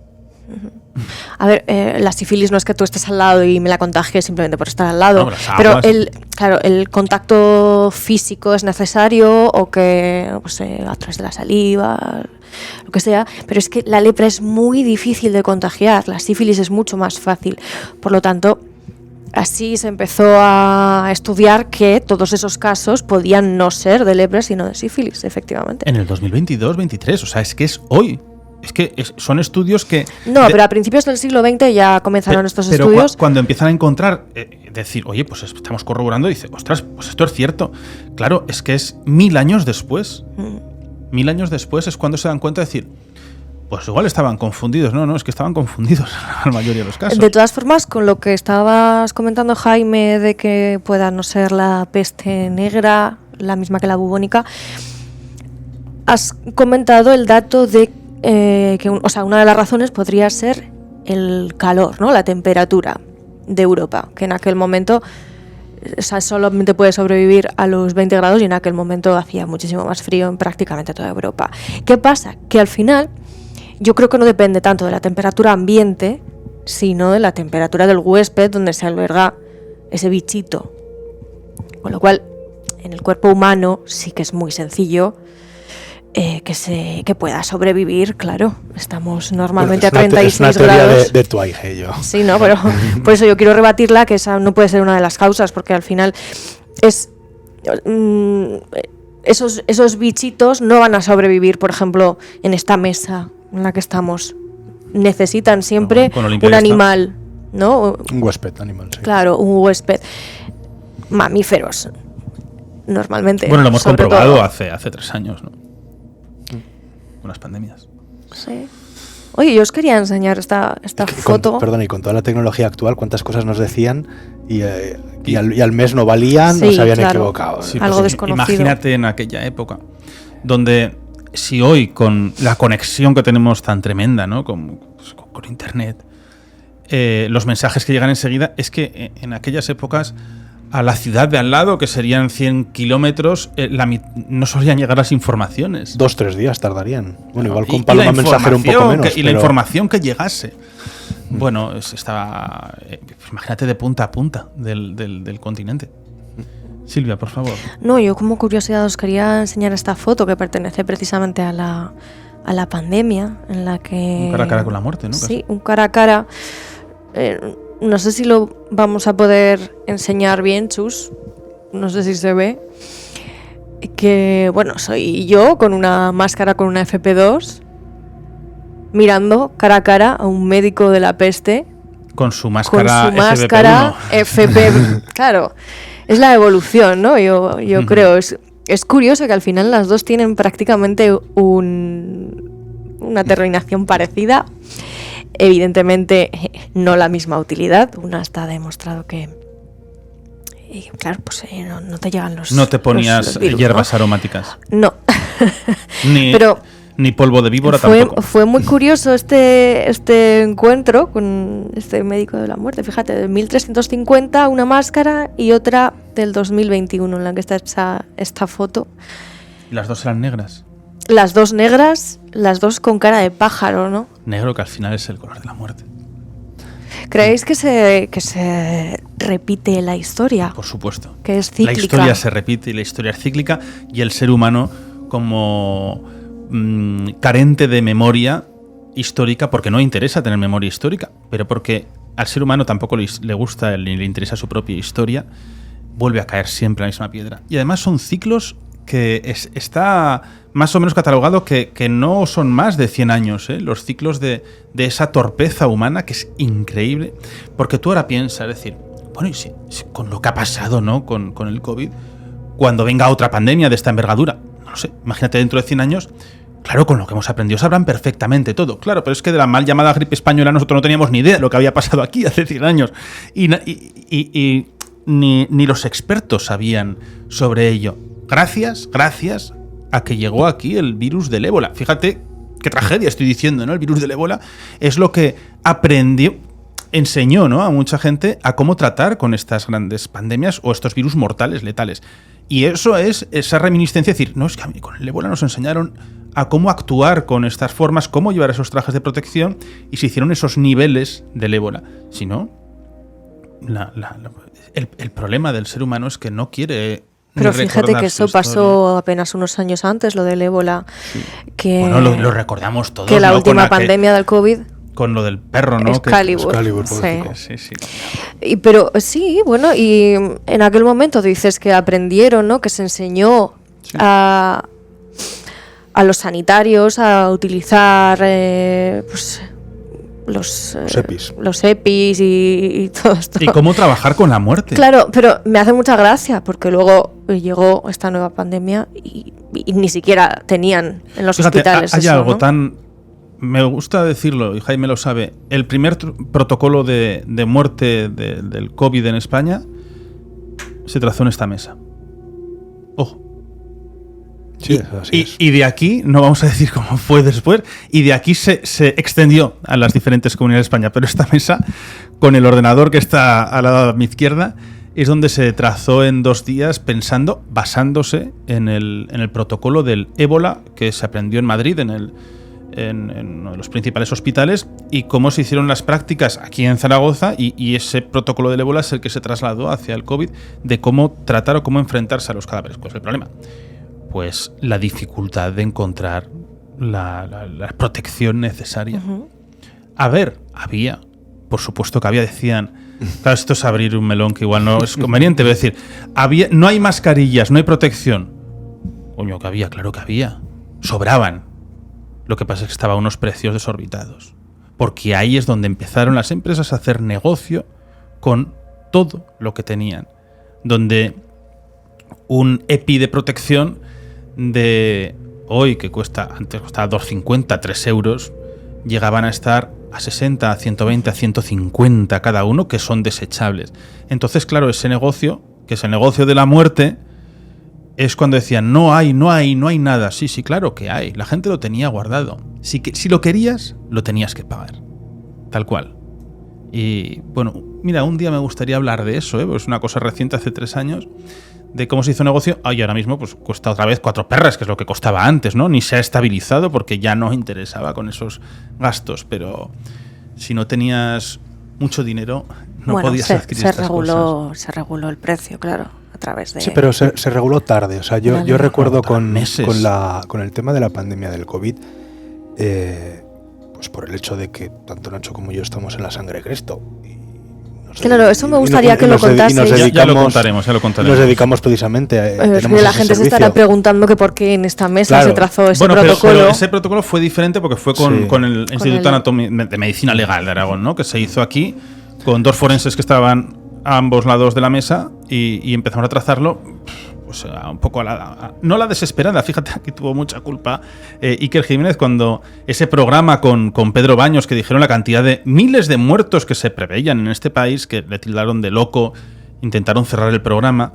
A ver, la sífilis no es que tú estés al lado y me la contagies simplemente por estar al lado, pero el contacto físico es necesario, o que a través de la saliva, lo que sea, pero es que la lepra es muy difícil de contagiar, la sífilis es mucho más fácil. Por lo tanto, así se empezó a estudiar que todos esos casos podían no ser de lepra, sino de sífilis, efectivamente. En el 2022-23, o sea, es que es hoy. Es que son estudios que... No, pero a principios del siglo XX ya comenzaron estos estudios. Pero cuando empiezan a encontrar, decir, oye, pues estamos corroborando, dice, ostras, pues esto es cierto. Claro, es que es 1000 años después. 1000 años después es cuando se dan cuenta de decir, pues igual estaban confundidos. No, es que estaban confundidos en la mayoría de los casos. De todas formas, con lo que estabas comentando, Jaime, de que pueda no ser la peste negra, la misma que la bubónica, has comentado el dato de una de las razones podría ser el calor, ¿no? La temperatura de Europa, que en aquel momento solamente puede sobrevivir a los 20 grados y en aquel momento hacía muchísimo más frío en prácticamente toda Europa. ¿Qué pasa? Que al final yo creo que no depende tanto de la temperatura ambiente, sino de la temperatura del huésped donde se alberga ese bichito. Con lo cual, en el cuerpo humano sí que es muy sencillo que pueda sobrevivir, claro. Estamos normalmente a 36 grados. Es una teoría de Twilight, yo. Sí, no, pero por eso yo quiero rebatirla, que esa no puede ser una de las causas, porque al final esos bichitos no van a sobrevivir, por ejemplo, en esta mesa en la que estamos. Necesitan siempre un animal, ¿no? Un huésped animal, sí. Claro, un huésped. Mamíferos, normalmente. Bueno, lo hemos comprobado hace 3 años, ¿no? Con las pandemias. Sí. Oye, yo os quería enseñar esta foto. Y con toda la tecnología actual, cuántas cosas nos decían y al mes no valían, sí, no se habían claro, equivocado. Sí, algo desconocido. Imagínate en aquella época, donde si hoy, con la conexión que tenemos tan tremenda, ¿no? con internet, los mensajes que llegan enseguida, es que en aquellas épocas a la ciudad de al lado, que serían 100 kilómetros, no solían llegar las informaciones. 2-3 días tardarían. Bueno, igual con Paloma Mensajero un poco menos. Y la información que llegase. Bueno, estaba, imagínate, de punta a punta del continente. Silvia, por favor. No, yo como curiosidad os quería enseñar esta foto que pertenece precisamente a la pandemia, en la que... Un cara a cara con la muerte, ¿no? Sí, un cara a cara. No sé si lo vamos a poder enseñar bien, Chus. No sé si se ve. Que, bueno, soy yo con una máscara con una FP2, mirando cara a cara a un médico de la peste. Con su máscara, FP. Claro, es la evolución, ¿no? Yo creo. Es curioso que al final las dos tienen prácticamente una terminación parecida. Evidentemente no la misma utilidad. Una está demostrado que claro, pues no te llegan los... No te ponías los virus, hierbas, ¿no? aromáticas. No. Pero ni polvo de víbora tampoco. Fue muy curioso este encuentro con este médico de la muerte. Fíjate, de 1350 una máscara y otra del 2021 en la que está esta foto. ¿Las dos eran negras? Las dos negras, las dos con cara de pájaro, ¿no? Negro, que al final es el color de la muerte. ¿Creéis que se repite la historia? Por supuesto. Que es cíclica. La historia se repite y la historia es cíclica, y el ser humano como carente de memoria histórica, porque no interesa tener memoria histórica, pero porque al ser humano tampoco le gusta ni le interesa su propia historia, vuelve a caer siempre en la misma piedra. Y además son ciclos que está más o menos catalogado que no son más de 100 años, los ciclos de esa torpeza humana, que es increíble, porque tú ahora piensas, es decir, bueno, y si con lo que ha pasado, ¿no? con el COVID, cuando venga otra pandemia de esta envergadura, no lo sé, imagínate dentro de 100 años, claro, con lo que hemos aprendido sabrán perfectamente todo, claro, pero es que de la mal llamada gripe española nosotros no teníamos ni idea de lo que había pasado aquí hace 100 años, y ni los expertos sabían sobre ello. Gracias a que llegó aquí el virus del ébola. Fíjate qué tragedia estoy diciendo, ¿no? El virus del ébola es lo que aprendió enseñó, ¿no?, a mucha gente a cómo tratar con estas grandes pandemias o estos virus mortales, letales. Y eso es esa reminiscencia, es decir, no, es que a mí con el ébola nos enseñaron a cómo actuar con estas formas, cómo llevar esos trajes de protección, y se hicieron esos niveles del ébola. Si no, el problema del ser humano es que no quiere... Pero fíjate que eso pasó apenas unos años antes, lo del ébola. Sí. Que, bueno, lo recordamos todos. Que la última pandemia del COVID... Con lo del perro, ¿no? Excalibur. Sí. Pero sí, bueno, y en aquel momento dices que aprendieron, ¿no? Que se enseñó a los sanitarios a utilizar los EPIs y todo esto. Y cómo trabajar con la muerte. Claro, pero me hace mucha gracia porque luego llegó esta nueva pandemia y ni siquiera tenían en los hospitales hay eso, algo ¿no? tan... Me gusta decirlo, y Jaime lo sabe, el primer protocolo de muerte del COVID en España se trazó en esta mesa. Ojo. Sí, así es. Y de aquí, no vamos a decir cómo fue después, y de aquí se extendió a las diferentes comunidades de España, pero esta mesa, con el ordenador que está al lado de mi izquierda, es donde se trazó en 2 días basándose en el protocolo del ébola que se aprendió en Madrid, en uno de los principales hospitales, y cómo se hicieron las prácticas aquí en Zaragoza, y ese protocolo del ébola es el que se trasladó hacia el COVID, de cómo tratar o cómo enfrentarse a los cadáveres. ¿Cuál es el problema? Pues la dificultad de encontrar la protección necesaria. Uh-huh. A ver, había, por supuesto que había, decían, claro, esto es abrir un melón que igual no es conveniente, pero decir, no hay mascarillas, no hay protección. Coño, que había, claro que había. Sobraban. Lo que pasa es que estaban a unos precios desorbitados. Porque ahí es donde empezaron las empresas a hacer negocio con todo lo que tenían. Donde un EPI de protección de hoy, que antes costaba 2,50, 3 euros, llegaban a estar a 60, a 120, a 150 cada uno, que son desechables. Entonces, claro, ese negocio, que es el negocio de la muerte, es cuando decían, no hay nada. Sí, claro que hay. La gente lo tenía guardado. Si lo querías, lo tenías que pagar. Tal cual. Y, bueno, mira, un día me gustaría hablar de eso, pues es una cosa reciente, hace 3 años, de cómo se hizo negocio. Y ahora mismo pues cuesta otra vez 4 perras, que es lo que costaba antes, ¿no? Ni se ha estabilizado porque ya no interesaba con esos gastos. Pero si no tenías mucho dinero, no podías adquirir estas cosas. Se reguló el precio, claro. A través de... Sí, pero se reguló tarde. O sea, yo recuerdo con el tema de la pandemia del COVID, pues por el hecho de que tanto Nacho como yo estamos en la sangre de Cristo. Claro, eso me gustaría que lo contases. Ya lo contaremos. Nos dedicamos precisamente a... la gente se estará preguntando que por qué en esta mesa se trazó ese protocolo. Pero ese protocolo fue diferente porque fue con el Instituto de Medicina Legal de Aragón, ¿no? Que se hizo aquí con 2 forenses que estaban a ambos lados de la mesa y empezamos a trazarlo pues un poco no la desesperada, fíjate que tuvo mucha culpa Iker Jiménez cuando ese programa con Pedro Baños, que dijeron la cantidad de miles de muertos que se preveían en este país, que le tildaron de loco, intentaron cerrar el programa.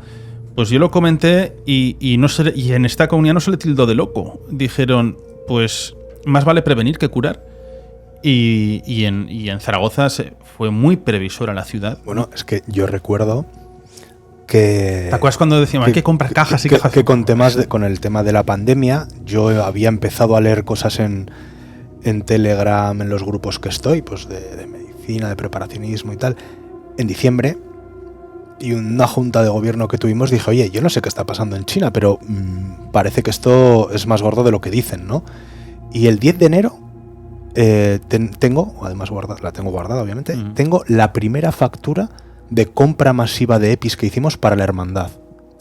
Pues yo lo comenté y en esta comunidad no se le tildó de loco. Dijeron, pues más vale prevenir que curar. Y en Zaragoza fue muy previsora la ciudad. Bueno, es que yo recuerdo que... ¿Te acuerdas cuando decíamos hay que comprar cajas y cajas? Que con el tema de la pandemia, yo había empezado a leer cosas en Telegram, en los grupos que estoy, pues de medicina, de preparacionismo y tal, en diciembre, y una junta de gobierno que tuvimos dije, oye, yo no sé qué está pasando en China, pero parece que esto es más gordo de lo que dicen, ¿no? Y el 10 de enero tengo, además la tengo guardada obviamente, tengo la primera factura de compra masiva de EPIs que hicimos para la hermandad.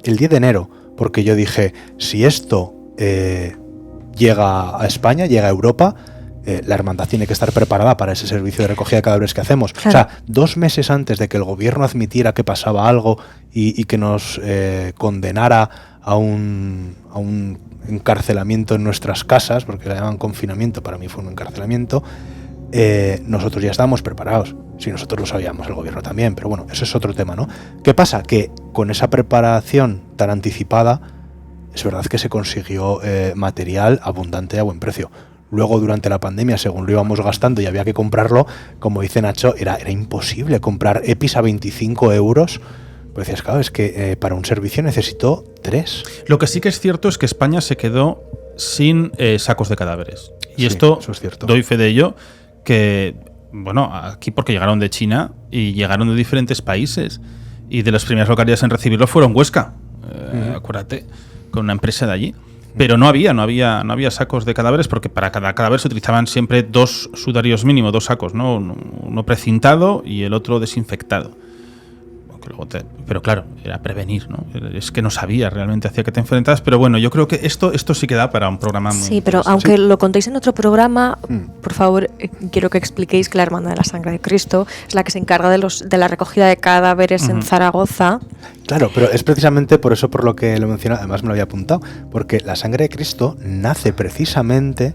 El 10 de enero, porque yo dije, si esto llega a España, llega a Europa, la hermandad tiene que estar preparada para ese servicio de recogida de cadáveres que hacemos. Claro. O sea, 2 meses antes de que el gobierno admitiera que pasaba algo y que nos condenara a un encarcelamiento en nuestras casas, porque le llaman confinamiento, para mí fue un encarcelamiento, nosotros ya estábamos preparados. Si nosotros lo sabíamos, el gobierno también, pero bueno, eso es otro tema, ¿no? ¿Qué pasa? Que con esa preparación tan anticipada, es verdad que se consiguió material abundante a buen precio. Luego, durante la pandemia, según lo íbamos gastando y había que comprarlo, como dice Nacho, era imposible comprar EPIs a 25 euros. Pues decías, claro, es que para un servicio necesito 3. Lo que sí que es cierto es que España se quedó sin sacos de cadáveres. Y Sí, esto, eso es cierto. doy fe de ello, que, bueno, aquí porque llegaron de China y llegaron de diferentes países. Y de las primeras localidades en recibirlo fueron Huesca, acuérdate, con una empresa de allí. Pero no había sacos de cadáveres, porque para cada cadáver se utilizaban siempre 2 sudarios mínimo, 2 sacos, ¿no? Uno precintado y el otro desinfectado. Pero claro, era prevenir, ¿no? Es que no sabía realmente hacia qué te enfrentabas, pero bueno, yo creo que esto sí que da para un programa muy Sí, pero aunque lo contéis en otro programa, por favor, quiero que expliquéis que la Hermandad de la Sangre de Cristo es la que se encarga de la recogida de cadáveres en Zaragoza. Claro, pero es precisamente por eso por lo que lo mencionaba, además me lo había apuntado, porque la Sangre de Cristo nace precisamente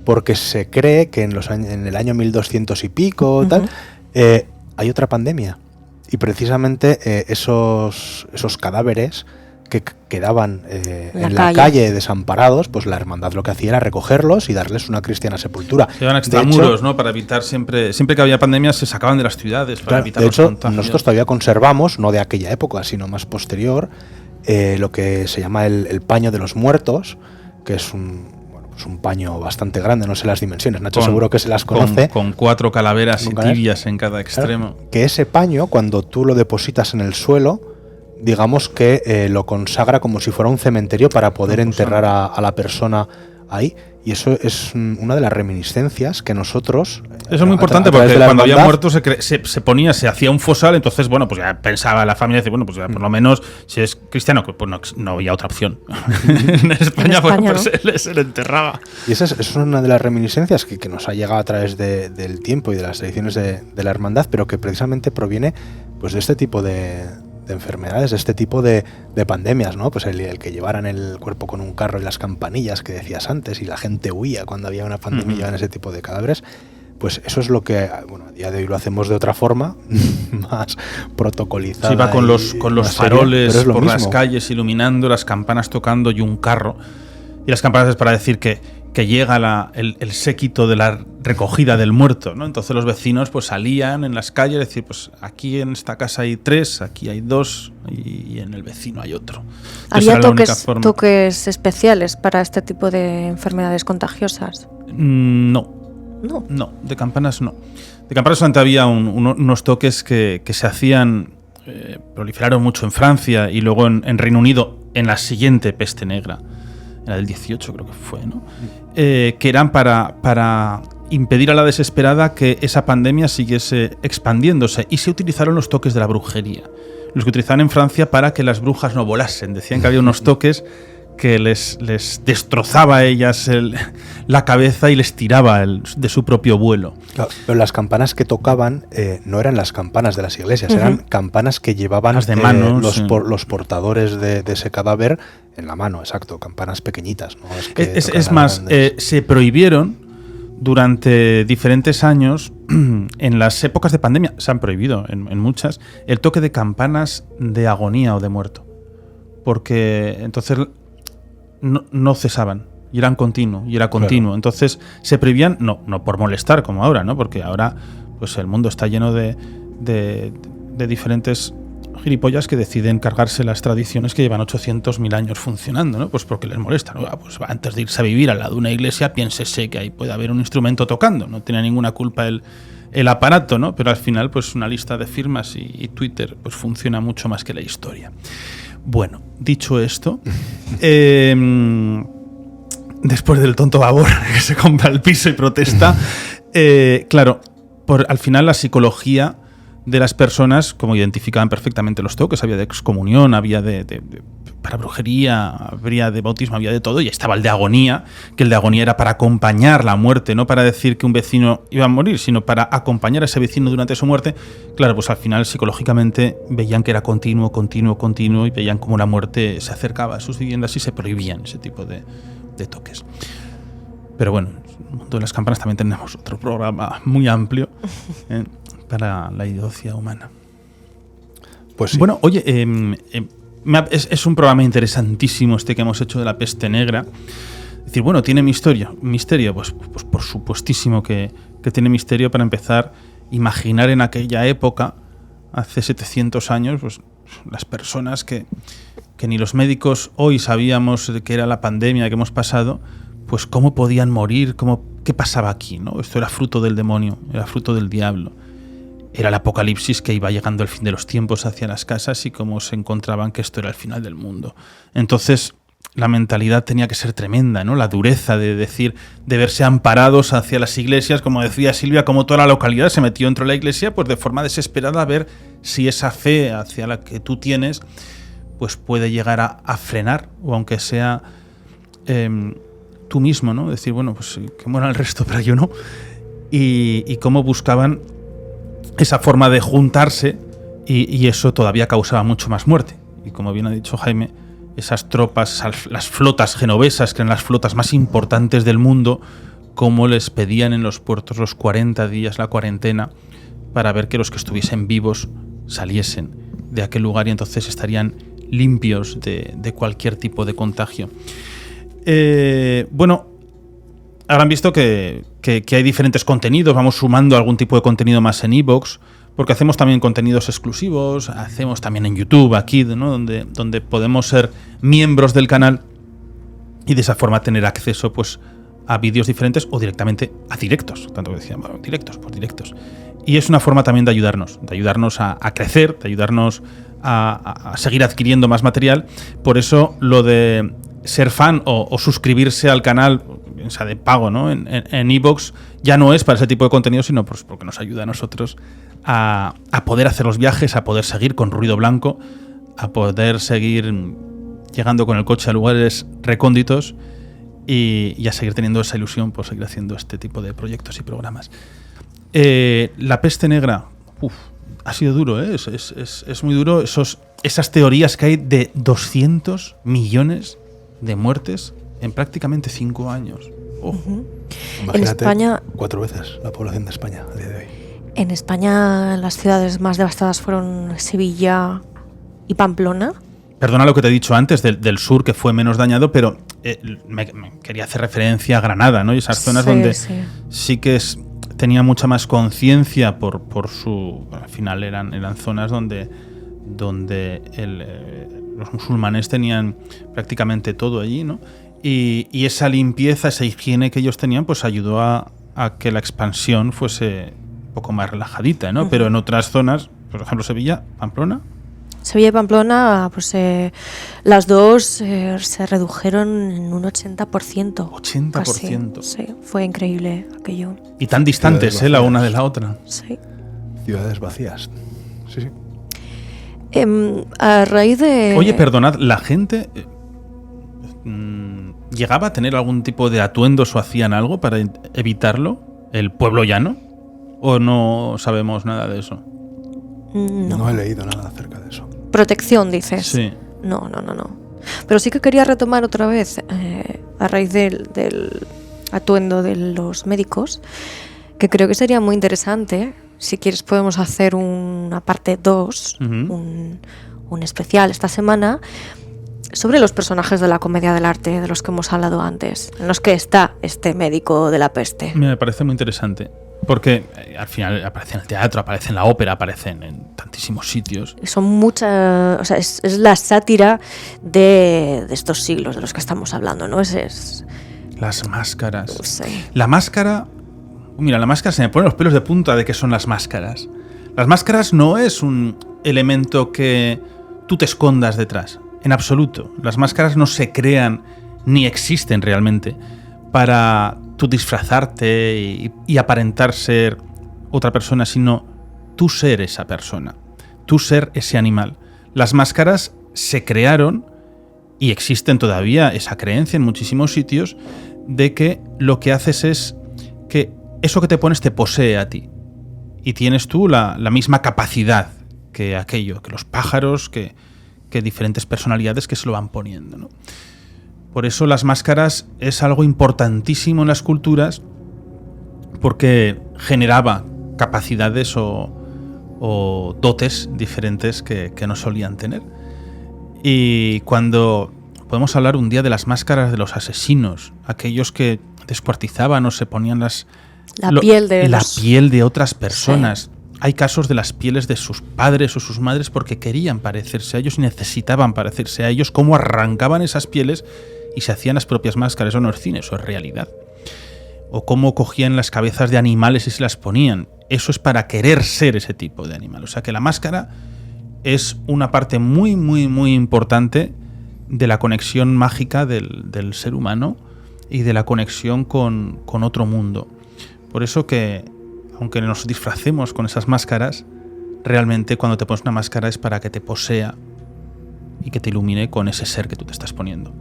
porque se cree que en el año 1200 y pico tal, hay otra pandemia. Y precisamente esos cadáveres que quedaban en la calle desamparados, pues la hermandad lo que hacía era recogerlos y darles una cristiana sepultura. Se llevan extramuros, ¿no? Para evitar siempre que había pandemias se sacaban de las ciudades para evitar de los hecho, contagios. nosotros todavía conservamos, no de aquella época, sino más posterior, lo que se llama el paño de los muertos, que es un paño bastante grande, no sé las dimensiones, Nacho seguro que se las conoce. Con 4 calaveras y tibias en cada extremo. Claro, que ese paño, cuando tú lo depositas en el suelo, digamos que lo consagra como si fuera un cementerio para poder enterrar a la persona ahí. Y eso es una de las reminiscencias que nosotros... Eso es muy importante porque cuando había muertos se hacía un fosal, entonces, bueno, pues ya pensaba la familia, decir, bueno, pues ya por lo menos, si es cristiano, pues no había otra opción. en España, pues se le enterraba. Y esa es una de las reminiscencias que nos ha llegado a través del tiempo y de las tradiciones de la hermandad, pero que precisamente proviene pues de este tipo de enfermedades, de este tipo de pandemias, ¿no? Pues el que llevaran el cuerpo con un carro y las campanillas que decías antes y la gente huía cuando había una pandemia y llevaban ese tipo de cadáveres, pues eso es lo que, bueno, a día de hoy lo hacemos de otra forma, más protocolizada. Sí, va con los faroles seria, por las calles iluminando, las campanas tocando y un carro. Y las campanas es para decir que llega el séquito de la recogida del muerto, ¿no? Entonces los vecinos pues salían en las calles, decir, pues aquí en esta casa hay 3, aquí hay 2 y en el vecino hay otro. ¿Había toques especiales para este tipo de enfermedades contagiosas? No, de campanas no. De campanas solamente había unos toques que se hacían, proliferaron mucho en Francia y luego en Reino Unido en la siguiente peste negra. Era del 18 creo que fue, ¿no? Que eran para impedir a la desesperada que esa pandemia siguiese expandiéndose, y se utilizaron los toques de la brujería, los que utilizaban en Francia para que las brujas no volasen. Decían que había unos toques que les destrozaba a ellas la cabeza y les tiraba de su propio vuelo. Claro, pero las campanas que tocaban no eran las campanas de las iglesias, eran campanas que llevaban las de manos, los portadores de ese cadáver en la mano, exacto, campanas pequeñitas. ¿No? Es más, se prohibieron durante diferentes años, en las épocas de pandemia, se han prohibido en muchas, el toque de campanas de agonía o de muerto, porque entonces no cesaban y eran continuo y era continuo. Claro. Entonces se prohibían, no por molestar como ahora, ¿no? Porque ahora pues el mundo está lleno de diferentes gilipollas que deciden cargarse las tradiciones que llevan 800.000 años funcionando, ¿no? Pues porque les molesta, ¿no? Pues antes de irse a vivir al lado de una iglesia, piénsese que ahí puede haber un instrumento tocando, no tiene ninguna culpa el aparato, ¿no? Pero al final pues una lista de firmas y Twitter pues funciona mucho más que la historia. Bueno, dicho esto, después del tonto babor que se compra el piso y protesta, claro, al final la psicología de las personas, como identificaban perfectamente los toques, había de excomunión, había para brujería, habría de bautismo, había de todo, y estaba el de agonía, que el de agonía era para acompañar la muerte, no para decir que un vecino iba a morir, sino para acompañar a ese vecino durante su muerte. Claro, pues al final psicológicamente veían que era continuo, y veían cómo la muerte se acercaba a sus viviendas y se prohibían ese tipo de toques. Pero bueno, en el mundo de las campanas también tenemos otro programa muy amplio para la idocia humana. Pues sí. Bueno, oye, es un programa interesantísimo este que hemos hecho de la peste negra. Decir, bueno, ¿tiene misterio? Pues por supuestísimo que tiene misterio. Para empezar, imaginar en aquella época, hace 700 años, pues las personas que ni los médicos hoy sabíamos que era la pandemia que hemos pasado, pues cómo podían morir, qué pasaba aquí, ¿no? Esto era fruto del demonio, era fruto del diablo. Era el apocalipsis, que iba llegando el fin de los tiempos hacia las casas, y cómo se encontraban que esto era el final del mundo. Entonces, la mentalidad tenía que ser tremenda, ¿no? La dureza de decir, de verse amparados hacia las iglesias, como decía Silvia, como toda la localidad se metió dentro de la iglesia, pues de forma desesperada, a ver si esa fe hacia la que tú tienes, pues puede llegar a frenar, o aunque sea tú mismo, ¿no? Decir, bueno, pues que muera el resto, pero yo no. Y cómo buscaban esa forma de juntarse, y eso todavía causaba mucho más muerte. Y como bien ha dicho Jaime, esas tropas, las flotas genovesas, que eran las flotas más importantes del mundo, cómo les pedían en los puertos los 40 días, la cuarentena, para ver que los que estuviesen vivos saliesen de aquel lugar, y entonces estarían limpios de cualquier tipo de contagio. Bueno, habrán visto que hay diferentes contenidos. Vamos sumando algún tipo de contenido más en iVoox, porque hacemos también contenidos exclusivos, hacemos también en YouTube, aquí, ¿no? donde podemos ser miembros del canal y de esa forma tener acceso, pues, a vídeos diferentes o directamente a directos. Tanto que decían, bueno, directos. Y es una forma también de ayudarnos a crecer, de ayudarnos a seguir adquiriendo más material. Por eso lo de ser fan o suscribirse al canal, o sea, de pago, ¿no? En iVoox, ya no es para ese tipo de contenido, sino pues porque nos ayuda a nosotros a poder hacer los viajes, a poder seguir con Ruido Blanco, a poder seguir llegando con el coche a lugares recónditos y a seguir teniendo esa ilusión por seguir haciendo este tipo de proyectos y programas. La peste negra, ha sido duro, ¿eh? Es muy duro esas teorías que hay de 200 millones de muertes en prácticamente 5 años. Imagínate, en España, 4 veces la población de España a día de hoy. En España las ciudades más devastadas fueron Sevilla y Pamplona. Perdona lo que te he dicho antes del sur, que fue menos dañado, pero me quería hacer referencia a Granada, ¿no? Y esas zonas donde sí que tenía mucha más conciencia por su... Al final eran zonas donde los musulmanes tenían prácticamente todo allí, ¿no? Y esa limpieza, esa higiene que ellos tenían, pues ayudó a que la expansión fuese un poco más relajadita, ¿no? Pero en otras zonas, por ejemplo Sevilla y Pamplona, pues las dos se redujeron en un 80%. 80%. Casi. Sí, fue increíble aquello. Y tan distantes, la una de la otra. Sí. Ciudades vacías. Sí. A raíz de... Oye, perdonad, ¿la gente llegaba a tener algún tipo de atuendos o hacían algo para evitarlo? ¿El pueblo llano? ¿O no sabemos nada de eso? No he leído nada acerca de eso. ¿Protección, dices? Sí. No. Pero sí que quería retomar otra vez, a raíz del atuendo de los médicos, que creo que sería muy interesante. Si quieres podemos hacer una parte 2, un especial esta semana, sobre los personajes de la comedia del arte de los que hemos hablado antes, en los que está este médico de la peste. Me parece muy interesante, porque al final aparece en el teatro, aparece en la ópera, aparecen en tantísimos sitios. Son muchas, o sea, es la sátira de estos siglos de los que estamos hablando, ¿no? Las máscaras. Sí. La máscara... Mira, la máscara se me ponen los pelos de punta de qué son las máscaras. Las máscaras no es un elemento que tú te escondas detrás, en absoluto. Las máscaras no se crean ni existen realmente para tú disfrazarte y aparentar ser otra persona, sino tú ser esa persona, tú ser ese animal. Las máscaras se crearon y existen todavía esa creencia en muchísimos sitios de que lo que haces es que eso que te pones te posee a ti y tienes tú la misma capacidad que aquello, que los pájaros, que diferentes personalidades que se lo van poniendo, ¿no? Por eso las máscaras es algo importantísimo en las culturas, porque generaba capacidades o dotes diferentes que no solían tener. Y cuando Podemos hablar un día de las máscaras de los asesinos, aquellos que descuartizaban o se ponían la piel de otras personas. Sí. Hay casos de las pieles de sus padres o sus madres porque querían parecerse a ellos y necesitaban parecerse a ellos, cómo arrancaban esas pieles y se hacían las propias máscaras. Eso no es cine, eso es realidad. O cómo cogían las cabezas de animales y se las ponían. Eso es para querer ser ese tipo de animal. O sea que la máscara es una parte muy, muy, muy importante de la conexión mágica del ser humano y de la conexión con otro mundo. Por eso que, aunque nos disfracemos con esas máscaras, realmente cuando te pones una máscara es para que te posea y que te ilumine con ese ser que tú te estás poniendo.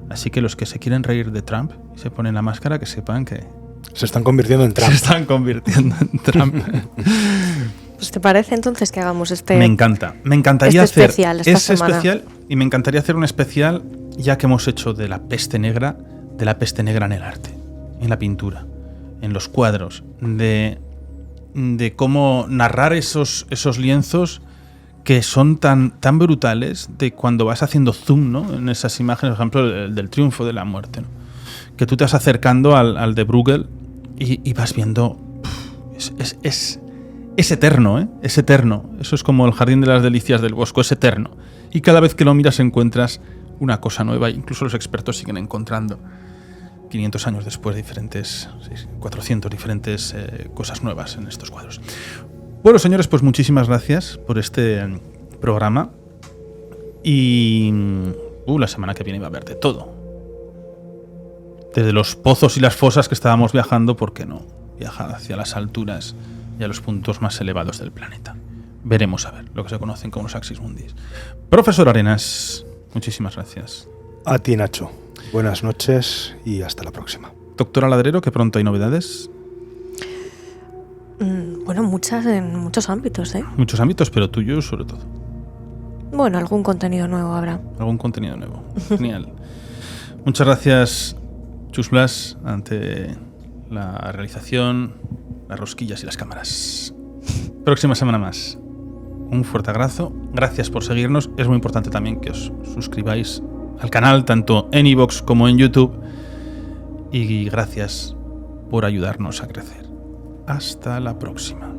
Así que los que se quieren reír de Trump y se ponen la máscara, que sepan que se están convirtiendo en Trump. Se están convirtiendo en Trump. Pues ¿te parece entonces que hagamos este? Me encanta. Me encantaría hacer especial esta semana. Especial, y me encantaría hacer un especial ya que hemos hecho de la peste negra en el arte, en la pintura, en los cuadros, de cómo narrar esos lienzos que son tan brutales, de cuando vas haciendo zoom, ¿no? En esas imágenes, por ejemplo, el del triunfo de la muerte, ¿no? Que tú te vas acercando al de Bruegel y vas viendo. Es eterno, ¿eh? Es eterno. Eso es como el jardín de las delicias del Bosco, es eterno. Y cada vez que lo miras encuentras una cosa nueva. Incluso los expertos siguen encontrando 500 años después 400 diferentes cosas nuevas en estos cuadros. Bueno, señores, pues muchísimas gracias por este programa. Y la semana que viene va a haber de todo. Desde los pozos y las fosas que estábamos viajando, ¿por qué no? Viajar hacia las alturas y a los puntos más elevados del planeta. Veremos a ver lo que se conocen como los Axis Mundis. Profesor Arenas, muchísimas gracias. A ti, Nacho. Buenas noches y hasta la próxima. Doctora Ladrero, que pronto hay novedades. Bueno, en muchos ámbitos, ¿eh? Muchos ámbitos, pero tuyo sobre todo. Bueno, algún contenido nuevo habrá. Algún contenido nuevo. Genial. Muchas gracias, Chus Blas, ante la realización, las rosquillas y las cámaras. Próxima semana más. Un fuerte abrazo. Gracias por seguirnos. Es muy importante también que os suscribáis al canal, tanto en iVoox como en YouTube. Y gracias por ayudarnos a crecer. Hasta la próxima.